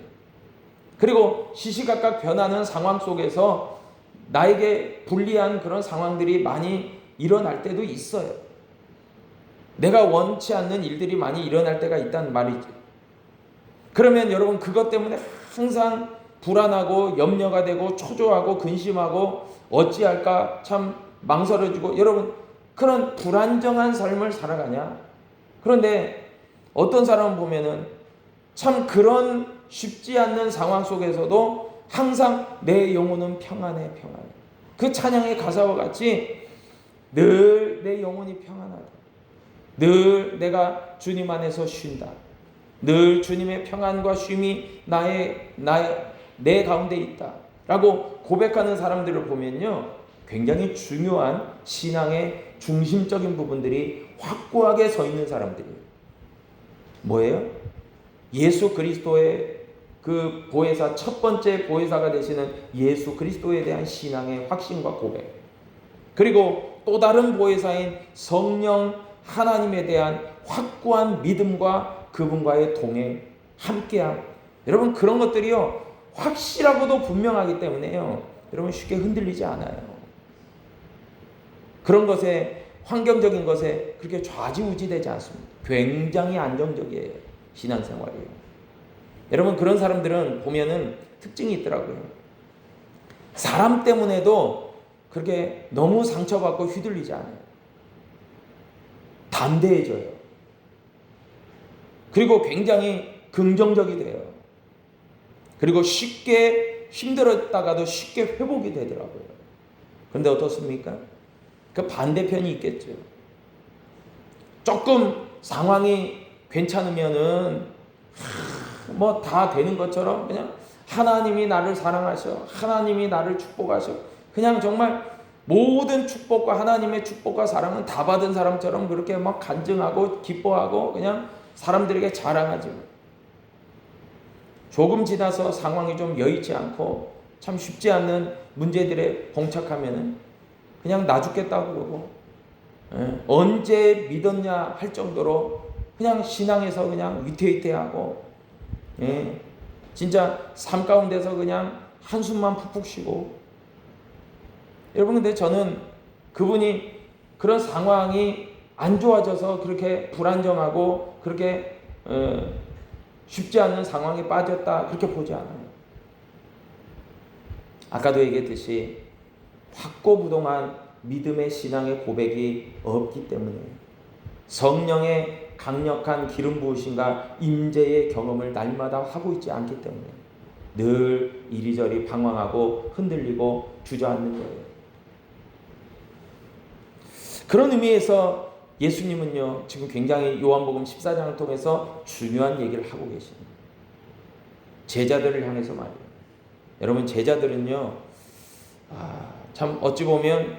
그리고 시시각각 변하는 상황 속에서 나에게 불리한 그런 상황들이 많이 일어날 때도 있어요. 내가 원치 않는 일들이 많이 일어날 때가 있단 말이죠. 그러면 여러분, 그것 때문에 항상 불안하고 염려가 되고 초조하고 근심하고 어찌할까 참 망설여지고, 여러분, 그런 불안정한 삶을 살아가냐? 그런데 어떤 사람을 보면은 참 그런 쉽지 않는 상황 속에서도 항상 내 영혼은 평안해, 평안해. 그 찬양의 가사와 같이 늘 내 영혼이 평안하다. 늘 내가 주님 안에서 쉰다. 늘 주님의 평안과 쉼이 내 가운데 있다 라고 고백하는 사람들을 보면요, 굉장히 중요한 신앙의 중심적인 부분들이 확고하게 서 있는 사람들이에요. 뭐예요? 예수 그리스도의 그 보혜사, 첫 번째 보혜사가 되시는 예수 그리스도에 대한 신앙의 확신과 고백, 그리고 또 다른 보혜사인 성령 하나님에 대한 확고한 믿음과 그분과의 동행, 함께함, 여러분, 그런 것들이요, 확실하고도 분명하기 때문에요, 여러분, 쉽게 흔들리지 않아요. 그런 것에, 환경적인 것에 그렇게 좌지우지되지 않습니다. 굉장히 안정적이에요, 신앙생활이에요. 여러분, 그런 사람들은 보면은 특징이 있더라고요. 사람 때문에도 그렇게 너무 상처받고 휘둘리지 않아요. 담대해져요. 그리고 굉장히 긍정적이 돼요. 그리고 쉽게 힘들었다가도 쉽게 회복이 되더라고요. 그런데 어떻습니까? 그 반대편이 있겠죠. 조금 상황이 괜찮으면은 뭐 다 되는 것처럼 그냥 하나님이 나를 사랑하셔, 하나님이 나를 축복하셔, 그냥 정말 모든 축복과 하나님의 축복과 사랑은 다 받은 사람처럼 그렇게 막 간증하고 기뻐하고 그냥 사람들에게 자랑하지. 조금 지나서 상황이 좀 여의치 않고 참 쉽지 않는 문제들에 봉착하면은 그냥 나 죽겠다고 그러고, 언제 믿었냐 할 정도로 그냥 신앙에서 그냥 위태위태하고, 진짜 삶 가운데서 그냥 한숨만 푹푹 쉬고. 여러분, 근데 저는 그분이 그런 상황이 안 좋아져서 그렇게 불안정하고 그렇게 쉽지 않은 상황에 빠졌다 그렇게 보지 않아요. 아까도 얘기했듯이 확고부동한 믿음의 신앙의 고백이 없기 때문에, 성령의 강력한 기름 부으심과 임재의 경험을 날마다 하고 있지 않기 때문에 늘 이리저리 방황하고 흔들리고 주저앉는 거예요. 그런 의미에서 예수님은요, 지금 굉장히 요한복음 14장을 통해서 중요한 얘기를 하고 계십니다. 제자들을 향해서 말이에요. 여러분, 제자들은요, 참 어찌 보면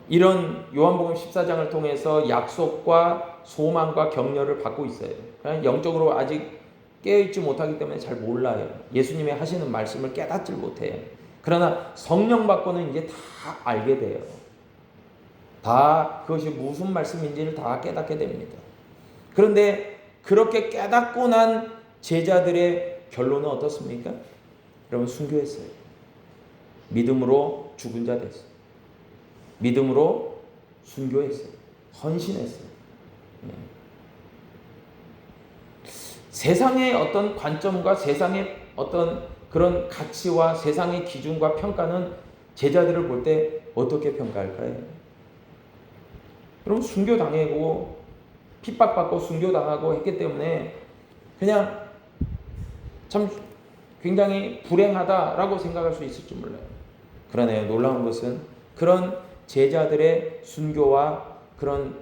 이런 요한복음 14장을 통해서 약속과 소망과 격려를 받고 있어요. 그냥 영적으로 아직 깨어있지 못하기 때문에 잘 몰라요. 예수님이 하시는 말씀을 깨닫질 못해요. 그러나 성령 받고는 이제 다 알게 돼요. 다 그것이 무슨 말씀인지를 다 깨닫게 됩니다. 그런데 그렇게 깨닫고 난 제자들의 결론은 어떻습니까? 여러분, 순교했어요. 믿음으로 죽은 자 됐어요. 믿음으로 순교했어요. 헌신했어요. 세상의 어떤 관점과 세상의 어떤 그런 가치와 세상의 기준과 평가는 제자들을 볼 때 어떻게 평가할까요? 그럼 순교당하고 핍박받고 순교당하고 했기 때문에 그냥 참 굉장히 불행하다라고 생각할 수 있을지 몰라요. 그러네요. 놀라운 것은 그런 제자들의 순교와 그런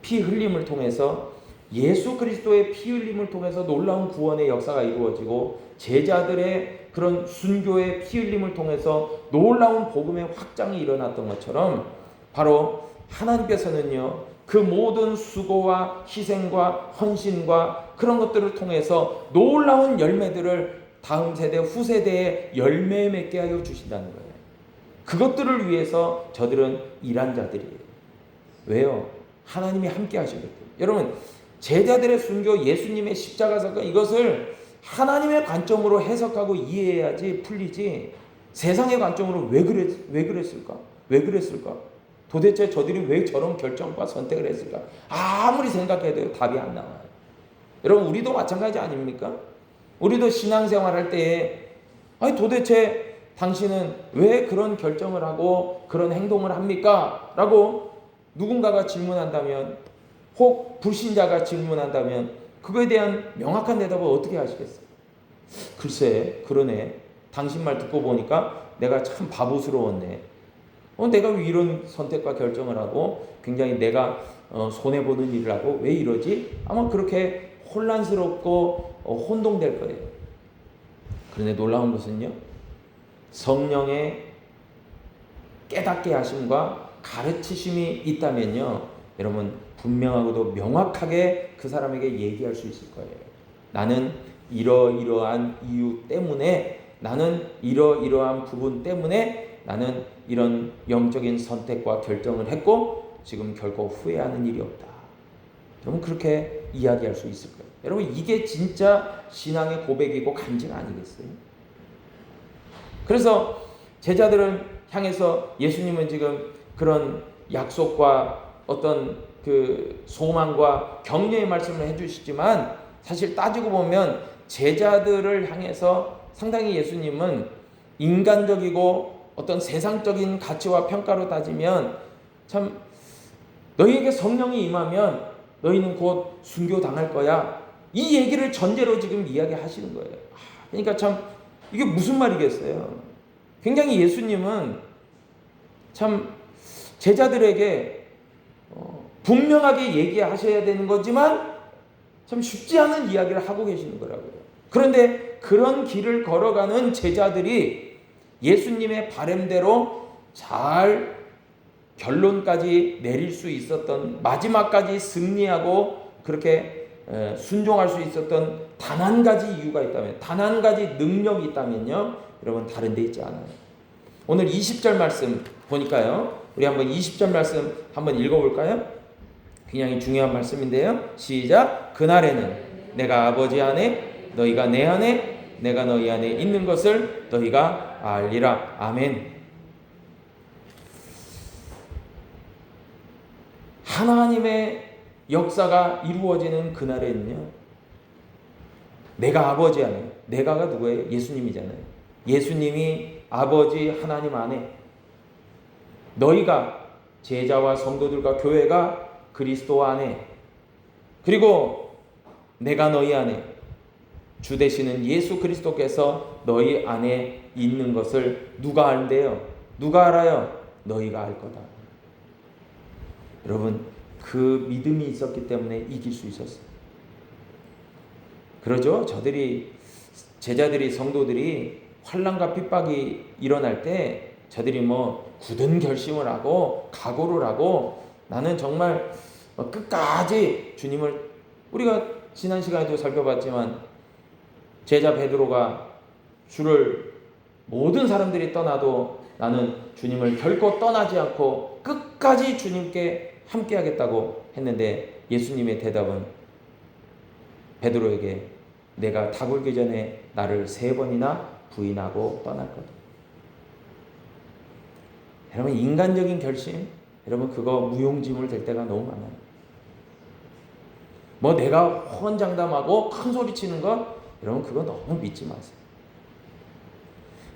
피 흘림을 통해서, 예수 그리스도의 피 흘림을 통해서 놀라운 구원의 역사가 이루어지고, 제자들의 그런 순교의 피 흘림을 통해서 놀라운 복음의 확장이 일어났던 것처럼, 바로 하나님께서는요, 그 모든 수고와 희생과 헌신과 그런 것들을 통해서 놀라운 열매들을 다음 세대, 후세대에 열매 맺게 하여 주신다는 거예요. 그것들을 위해서 저들은 일한 자들이에요. 왜요? 하나님이 함께 하시거든요. 여러분, 제자들의 순교, 예수님의 십자가 사건, 이것을 하나님의 관점으로 해석하고 이해해야지 풀리지, 세상의 관점으로 왜 그랬을까? 왜 그랬을까? 도대체 저들이 왜 저런 결정과 선택을 했을까? 아무리 생각해도 답이 안 나와요. 여러분, 우리도 마찬가지 아닙니까? 우리도 신앙생활 할 때에 도대체 당신은 왜 그런 결정을 하고 그런 행동을 합니까? 라고 누군가가 질문한다면, 혹 불신자가 질문한다면 그거에 대한 명확한 대답을 어떻게 하시겠어요? 글쎄, 그러네. 당신 말 듣고 보니까 내가 참 바보스러웠네. 내가 왜 이런 선택과 결정을 하고 굉장히 내가 손해보는 일을 하고 왜 이러지? 아마 그렇게 혼란스럽고 혼동될 거예요. 그런데 놀라운 것은요, 성령의 깨닫게 하심과 가르치심이 있다면요, 여러분, 분명하고도 명확하게 그 사람에게 얘기할 수 있을 거예요. 나는 이러이러한 이유 때문에, 나는 이러이러한 부분 때문에 나는 이런 영적인 선택과 결정을 했고 지금 결코 후회하는 일이 없다. 여러분, 그렇게 이야기할 수 있을 거예요. 여러분, 이게 진짜 신앙의 고백이고 간증 아니겠어요? 그래서 제자들을 향해서 예수님은 지금 그런 약속과 어떤 그 소망과 격려의 말씀을 해주시지만, 사실 따지고 보면 제자들을 향해서 상당히 예수님은 인간적이고 어떤 세상적인 가치와 평가로 따지면 참, 너희에게 성령이 임하면 너희는 곧 순교당할 거야, 이 얘기를 전제로 지금 이야기하시는 거예요. 그러니까 참 이게 무슨 말이겠어요. 굉장히 예수님은 참 제자들에게 분명하게 얘기하셔야 되는 거지만 참 쉽지 않은 이야기를 하고 계시는 거라고요. 그런데 그런 길을 걸어가는 제자들이 예수님의 바램대로 잘 결론까지 내릴 수 있었던, 마지막까지 승리하고 그렇게 순종할 수 있었던 단 한 가지 이유가 있다면, 단 한 가지 능력이 있다면요, 여러분, 다른 데 있지 않아요. 오늘 20절 말씀 보니까요, 우리 한번 20절 말씀 한번 읽어볼까요? 굉장히 중요한 말씀인데요. 시작. 그날에는 내가 아버지 안에, 너희가 내 안에, 내가 너희 안에 있는 것을 너희가 알리라. 아멘. 하나님의 역사가 이루어지는 그날에는요, 내가 아버지 안에, 내가가 누구예요? 예수님이잖아요. 예수님이 아버지 하나님 안에, 너희가 제자와 성도들과 교회가 그리스도 안에, 그리고 내가 너희 안에, 주 되시는 예수 그리스도께서 너희 안에 있는 것을 누가 알는데요? 누가 알아요? 너희가 알 거다. 여러분, 그 믿음이 있었기 때문에 이길 수 있었어요. 그러죠? 제자들이, 성도들이 환난과 핍박이 일어날 때 저들이 굳은 결심을 하고 각오를 하고, 나는 정말 끝까지 주님을, 우리가 지난 시간에도 살펴봤지만 제자 베드로가 주를, 모든 사람들이 떠나도 나는 주님을 결코 떠나지 않고 끝까지 주님께 함께 하겠다고 했는데, 예수님의 대답은 베드로에게 내가 다 굴기 전에 나를 3번이나 부인하고 떠날 거다. 여러분, 인간적인 결심, 여러분, 그거 무용지물 될 때가 너무 많아요. 내가 호언장담하고 큰 소리 치는 거, 여러분, 그거 너무 믿지 마세요.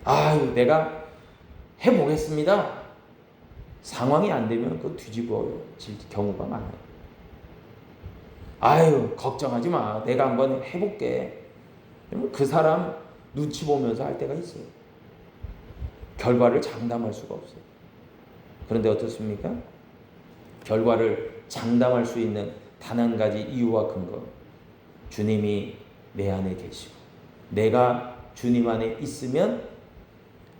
아유, 내가 해보겠습니다. 상황이 안 되면 그거 뒤집어질 경우가 많아요. 아유, 걱정하지 마. 내가 한번 해볼게. 그 사람 눈치 보면서 할 때가 있어요. 결과를 장담할 수가 없어요. 그런데 어떻습니까? 결과를 장담할 수 있는 단 한 가지 이유와 근거, 주님이 내 안에 계시고 내가 주님 안에 있으면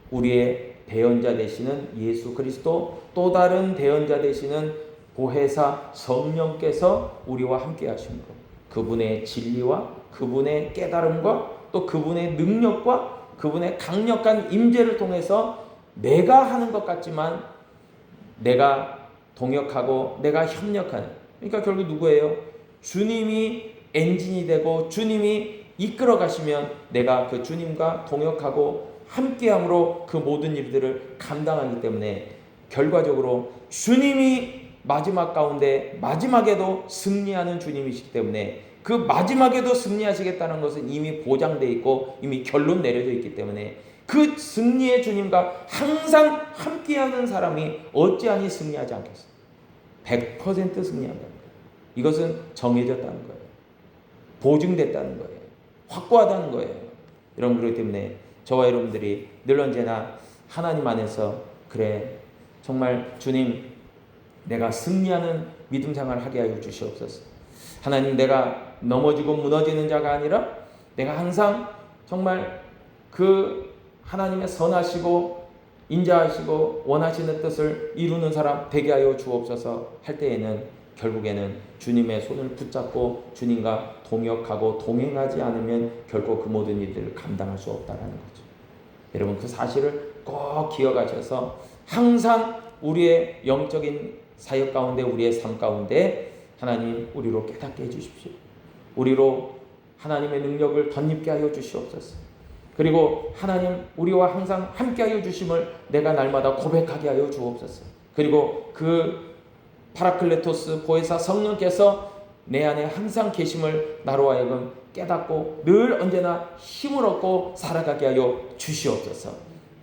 우리의 대언자 되시는 예수 그리스도, 또 다른 대언자 되시는 보혜사 성령께서 우리와 함께 하신 것, 그분의 진리와 그분의 깨달음과 또 그분의 능력과 그분의 강력한 임재를 통해서 내가 하는 것 같지만 내가 동역하고 내가 협력하는, 그러니까 결국 누구예요? 주님이 엔진이 되고 주님이 이끌어 가시면 내가 그 주님과 동역하고 함께함으로 그 모든 일들을 감당하기 때문에 결과적으로 주님이 마지막 가운데 마지막에도 승리하는 주님이시기 때문에, 그 마지막에도 승리하시겠다는 것은 이미 보장되어 있고 이미 결론 내려져 있기 때문에 그 승리의 주님과 항상 함께하는 사람이 어찌하니 승리하지 않겠어요? 100% 승리한다는 거예요. 이것은 정해졌다는 거예요. 보증됐다는 거예요. 확고하다는 거예요. 여러분, 그렇기 때문에 저와 여러분들이 늘 언제나 하나님 안에서, 그래, 정말 주님, 내가 승리하는 믿음 생활을 하게 하여 주시옵소서. 하나님, 내가 넘어지고 무너지는 자가 아니라 내가 항상 정말 그 하나님의 선하시고 인자하시고 원하시는 뜻을 이루는 사람 되게 하여 주옵소서 할 때에는 결국에는 주님의 손을 붙잡고 주님과 동역하고 동행하지 않으면 결코 그 모든 일들을 감당할 수 없다는 거죠. 여러분, 그 사실을 꼭 기억하셔서 항상 우리의 영적인 사역 가운데, 우리의 삶 가운데 하나님 우리로 깨닫게 해주십시오. 우리로 하나님의 능력을 덧입게 하여 주시옵소서. 그리고 하나님 우리와 항상 함께 하여 주심을 내가 날마다 고백하게 하여 주옵소서. 그리고 그 파라클레토스 보혜사 성령께서 내 안에 항상 계심을 나로 하여금 깨닫고 늘 언제나 힘을 얻고 살아가게 하여 주시옵소서.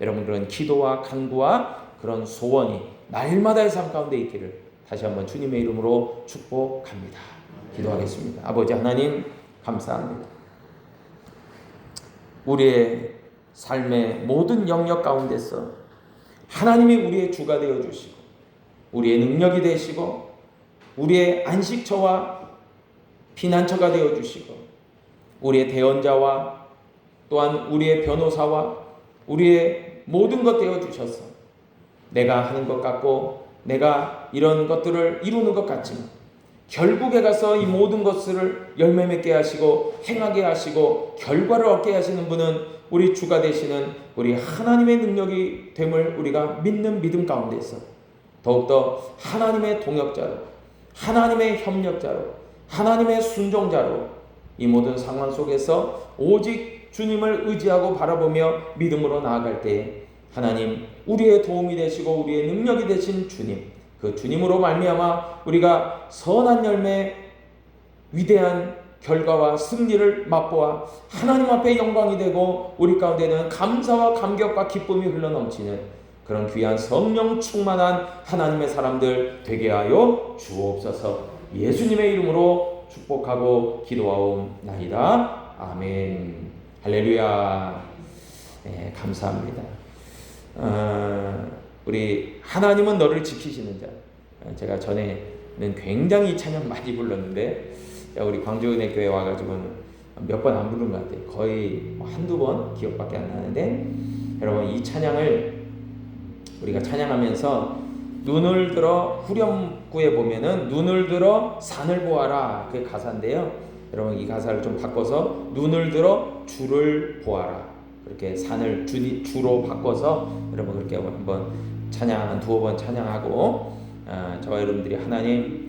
여러분, 그런 기도와 간구와 그런 소원이 날마다의 삶 가운데 있기를 다시 한번 주님의 이름으로 축복합니다. 기도하겠습니다. 아버지 하나님, 감사합니다. 우리의 삶의 모든 영역 가운데서 하나님이 우리의 주가 되어 주시고 우리의 능력이 되시고 우리의 안식처와 피난처가 되어주시고 우리의 대언자와 또한 우리의 변호사와 우리의 모든 것 되어주셔서 내가 하는 것 같고 내가 이런 것들을 이루는 것 같지만 결국에 가서 이 모든 것을 열매 맺게 하시고 행하게 하시고 결과를 얻게 하시는 분은 우리 주가 되시는 우리 하나님의 능력이 됨을 우리가 믿는 믿음 가운데서 더욱더 하나님의 동역자로, 하나님의 협력자로, 하나님의 순종자로 이 모든 상황 속에서 오직 주님을 의지하고 바라보며 믿음으로 나아갈 때에 하나님 우리의 도움이 되시고 우리의 능력이 되신 주님, 그 주님으로 말미암아 우리가 선한 열매, 위대한 결과와 승리를 맛보아 하나님 앞에 영광이 되고 우리 가운데는 감사와 감격과 기쁨이 흘러넘치는 그런 귀한 성령 충만한 하나님의 사람들 되게 하여 주옵소서. 예수님의 이름으로 축복하고 기도하옵나이다. 아멘. 할렐루야. 네, 감사합니다. 우리 하나님은 너를 지키시는 자. 제가 전에는 굉장히 이 찬양 많이 불렀는데 우리 광주은혜 교회 와가지고는 몇 번 안 부른 것 같아요. 거의 한두 번 기억밖에 안 나는데 여러분 이 찬양을 우리가 찬양하면서 눈을 들어 후렴구에 보면은 눈을 들어 산을 보아라 그 가사인데요. 여러분 이 가사를 좀 바꿔서 눈을 들어 주를 보아라 그렇게 산을 주로 바꿔서 여러분 그렇게 한번 찬양 한 두어 번 찬양하고 저와 여러분들이 하나님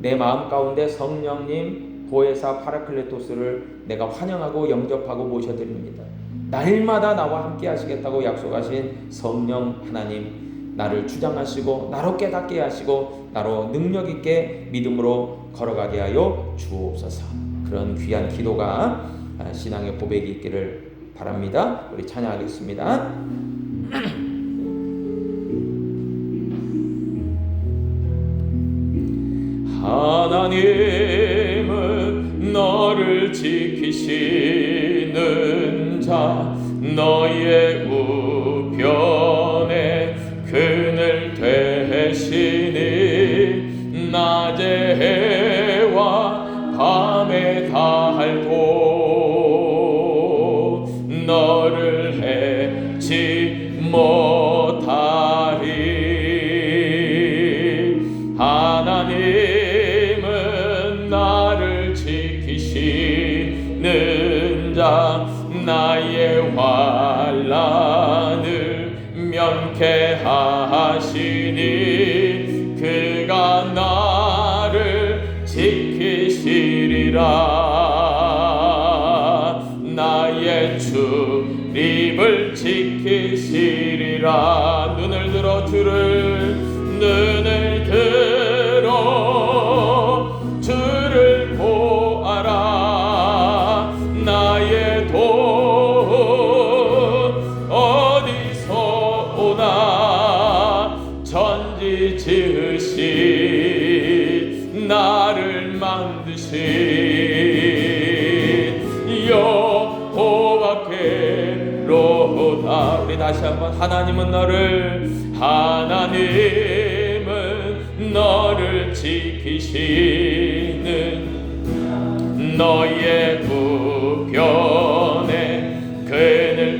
내 마음 가운데 성령님 보혜사 파라클레토스를 내가 환영하고 영접하고 모셔드립니다. 날마다 나와 함께 하시겠다고 약속하신 성령 하나님 나를 주장하시고 나로 깨닫게 하시고 나로 능력 있게 믿음으로 걸어가게 하여 주옵소서. 그런 귀한 기도가 신앙의 고백이 있기를 바랍니다. 우리 찬양하겠습니다. 하나님은 너를 지키시는 자 너의 우편에 그늘 되시니 낮의 해와 밤의 달도 너를 해치 못하리. 하나님은 나를 지키시는 자 나의 환난을 면케하시니 그가 나를 지키시리라. 나의 출입을 지키시리라. 눈을 들어 주를 보아라. 나의 돈 어디서 오나 천지 지으신 나를 만드신 여호와께로다. 우리 다시 한번 하나님은 너를 지키시는 너의 우편에 그늘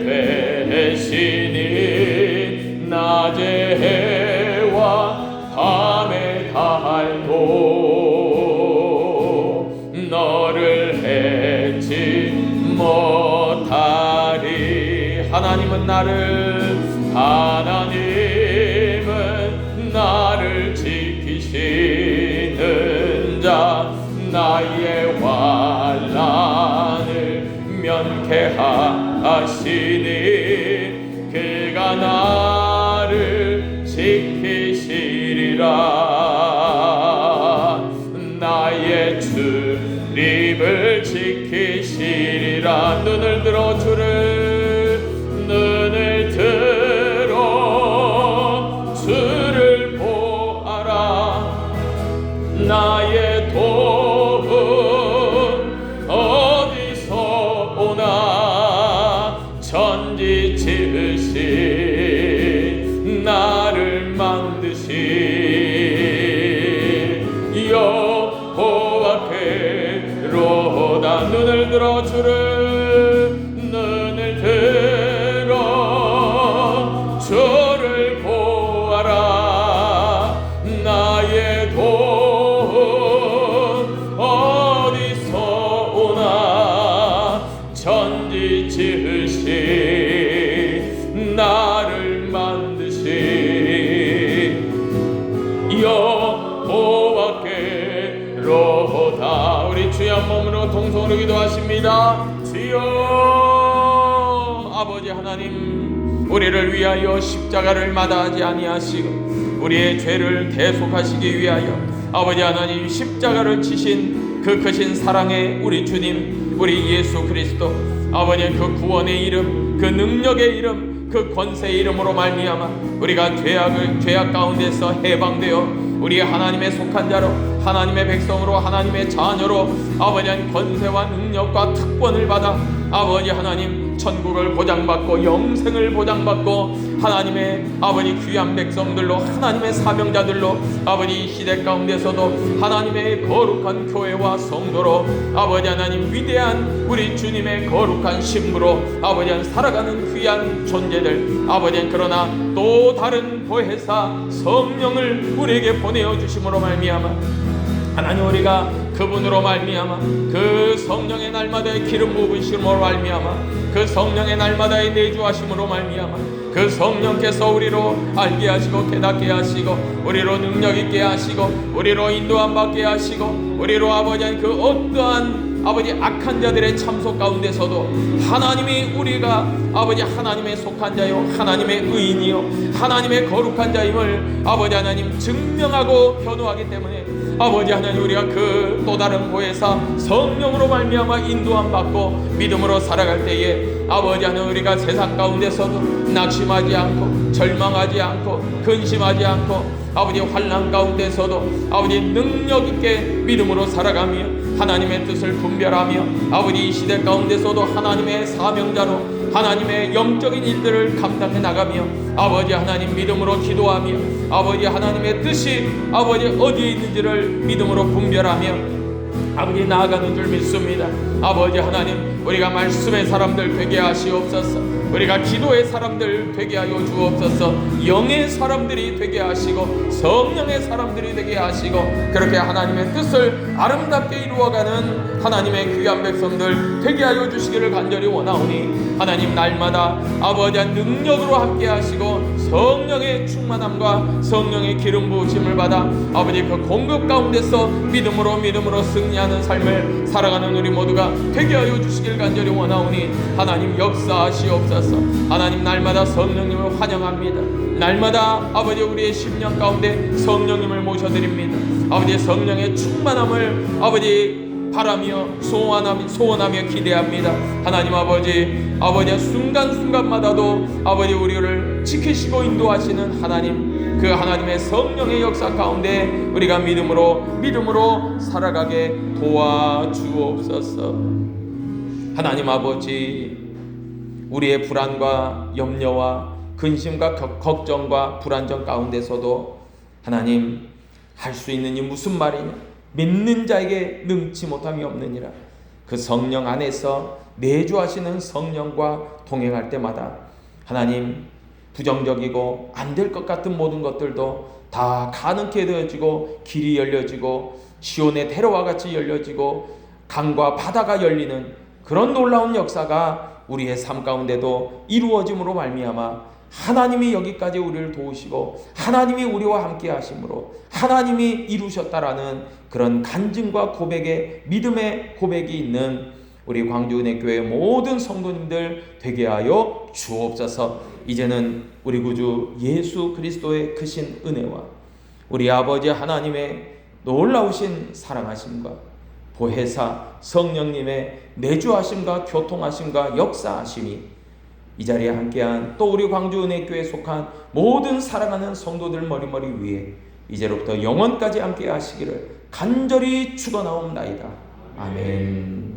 되시니 낮의 해와 밤의 달도 너를 해치 못하리. 하나님은 나를 지키시는 자 나의 환난을 면케하시니 그가 나를 지키시리라. 나의 출입을 지키시리라. 눈을 들어 주를 보아라. 나의 돈 어디서 오나 천지 지으신 나를 만드신 여호와께로다. 한 몸으로 동성으로 기도하십니다. 주여 아버지 하나님, 우리를 위하여 십자가를 마다하지 아니하시고 우리의 죄를 대속하시기 위하여 아버지 하나님 십자가를 지신 그 크신 사랑의 우리 주님, 우리 예수 그리스도 아버지 그 구원의 이름, 그 능력의 이름, 그 권세의 이름으로 말미암아 우리가 죄악 가운데서 해방되어 우리 하나님의 속한 자로, 하나님의 백성으로, 하나님의 자녀로 아버지 하나님 권세와 능력과 특권을 받아 아버지 하나님 천국을 보장받고 영생을 보장받고 하나님의 아버지 귀한 백성들로, 하나님의 사명자들로 아버지 시대 가운데서도 하나님의 거룩한 교회와 성도로 아버지 하나님 위대한 우리 주님의 거룩한 신부로 아버지 하나님 살아가는 귀한 존재들, 아버지 그러나 또 다른 보혜사 성령을 우리에게 보내어 주심으로 말미암아 하나님 우리가 그분으로 말미암아 그 성령의 날마다의 기름 부으심으로 말미암아 그 성령의 날마다의 내주하심으로 말미암아 그 성령께서 우리로 알게 하시고 깨닫게 하시고 우리로 능력 있게 하시고 우리로 인도함 받게 하시고 우리로 아버지 그 어떠한 아버지 악한 자들의 참속 가운데서도 하나님이 우리가 아버지 하나님의 속한 자요 하나님의 의인이요 하나님의 거룩한 자임을 아버지 하나님 증명하고 변호하기 때문에 아버지 하나님 우리가 그 또 다른 보혜사 성령으로 말미암아 인도함 받고 믿음으로 살아갈 때에 아버지 하나님 우리가 세상 가운데서도 낙심하지 않고 절망하지 않고 근심하지 않고 아버지 환난 가운데서도 아버지 능력 있게 믿음으로 살아가며 하나님의 뜻을 분별하며 아버지 이 시대 가운데서도 하나님의 사명자로 하나님의 영적인 일들을 감당해 나가며 아버지 하나님 믿음으로 기도하며 아버지 하나님의 뜻이 아버지 어디에 있는지를 믿음으로 분별하며 아버지 나아가는 줄 믿습니다. 아버지 하나님 우리가 말씀의 사람들 되게 하시옵소서. 우리가 기도의 사람들 되게 하여 주옵소서. 영의 사람들이 되게 하시고 성령의 사람들이 되게 하시고 그렇게 하나님의 뜻을 아름답게 이루어가는 하나님의 귀한 백성들 되게 하여 주시기를 간절히 원하오니 하나님 날마다 아버지의 능력으로 함께 하시고 성령의 충만함과 성령의 기름 부으심을 받아 아버지 그 공급 가운데서 믿음으로 승리하는 삶을 살아가는 우리 모두가 되게 하여 주시길 간절히 원하오니 하나님 역사하시옵소서. 하나님 날마다 성령님을 환영합니다. 날마다 아버지 우리의 심령 가운데 성령님을 모셔드립니다. 아버지 성령의 충만함을 아버지 바라며 소원하며 기대합니다. 하나님 아버지 순간순간마다도 아버지 우리를 지키시고 인도하시는 하나님, 그 하나님의 성령의 역사 가운데 우리가 믿음으로 살아가게 도와주옵소서. 하나님 아버지 우리의 불안과 염려와 근심과 걱정과 불안정 가운데서도 하나님 할 수 있는 이 무슨 말이냐, 믿는 자에게 능치 못함이 없느니라. 그 성령 안에서 내주하시는 성령과 동행할 때마다 하나님 부정적이고 안 될 것 같은 모든 것들도 다 가능케 되어지고 길이 열려지고 시온의 대로와 같이 열려지고 강과 바다가 열리는 그런 놀라운 역사가 우리의 삶 가운데도 이루어짐으로 말미암아 하나님이 여기까지 우리를 도우시고 하나님이 우리와 함께 하심으로 하나님이 이루셨다라는 그런 간증과 고백의 믿음의 고백이 있는 우리 광주은혜교회 모든 성도님들 되게 하여 주옵소서. 이제는 우리 구주 예수 그리스도의 크신 은혜와 우리 아버지 하나님의 놀라우신 사랑하심과 보혜사 성령님의 내주하심과 교통하심과 역사하심이 이 자리에 함께한 또 우리 광주은혜교회에 속한 모든 사랑하는 성도들 머리머리 위에 이제로부터 영원까지 함께 하시기를 간절히 축원하옵나이다. 아멘.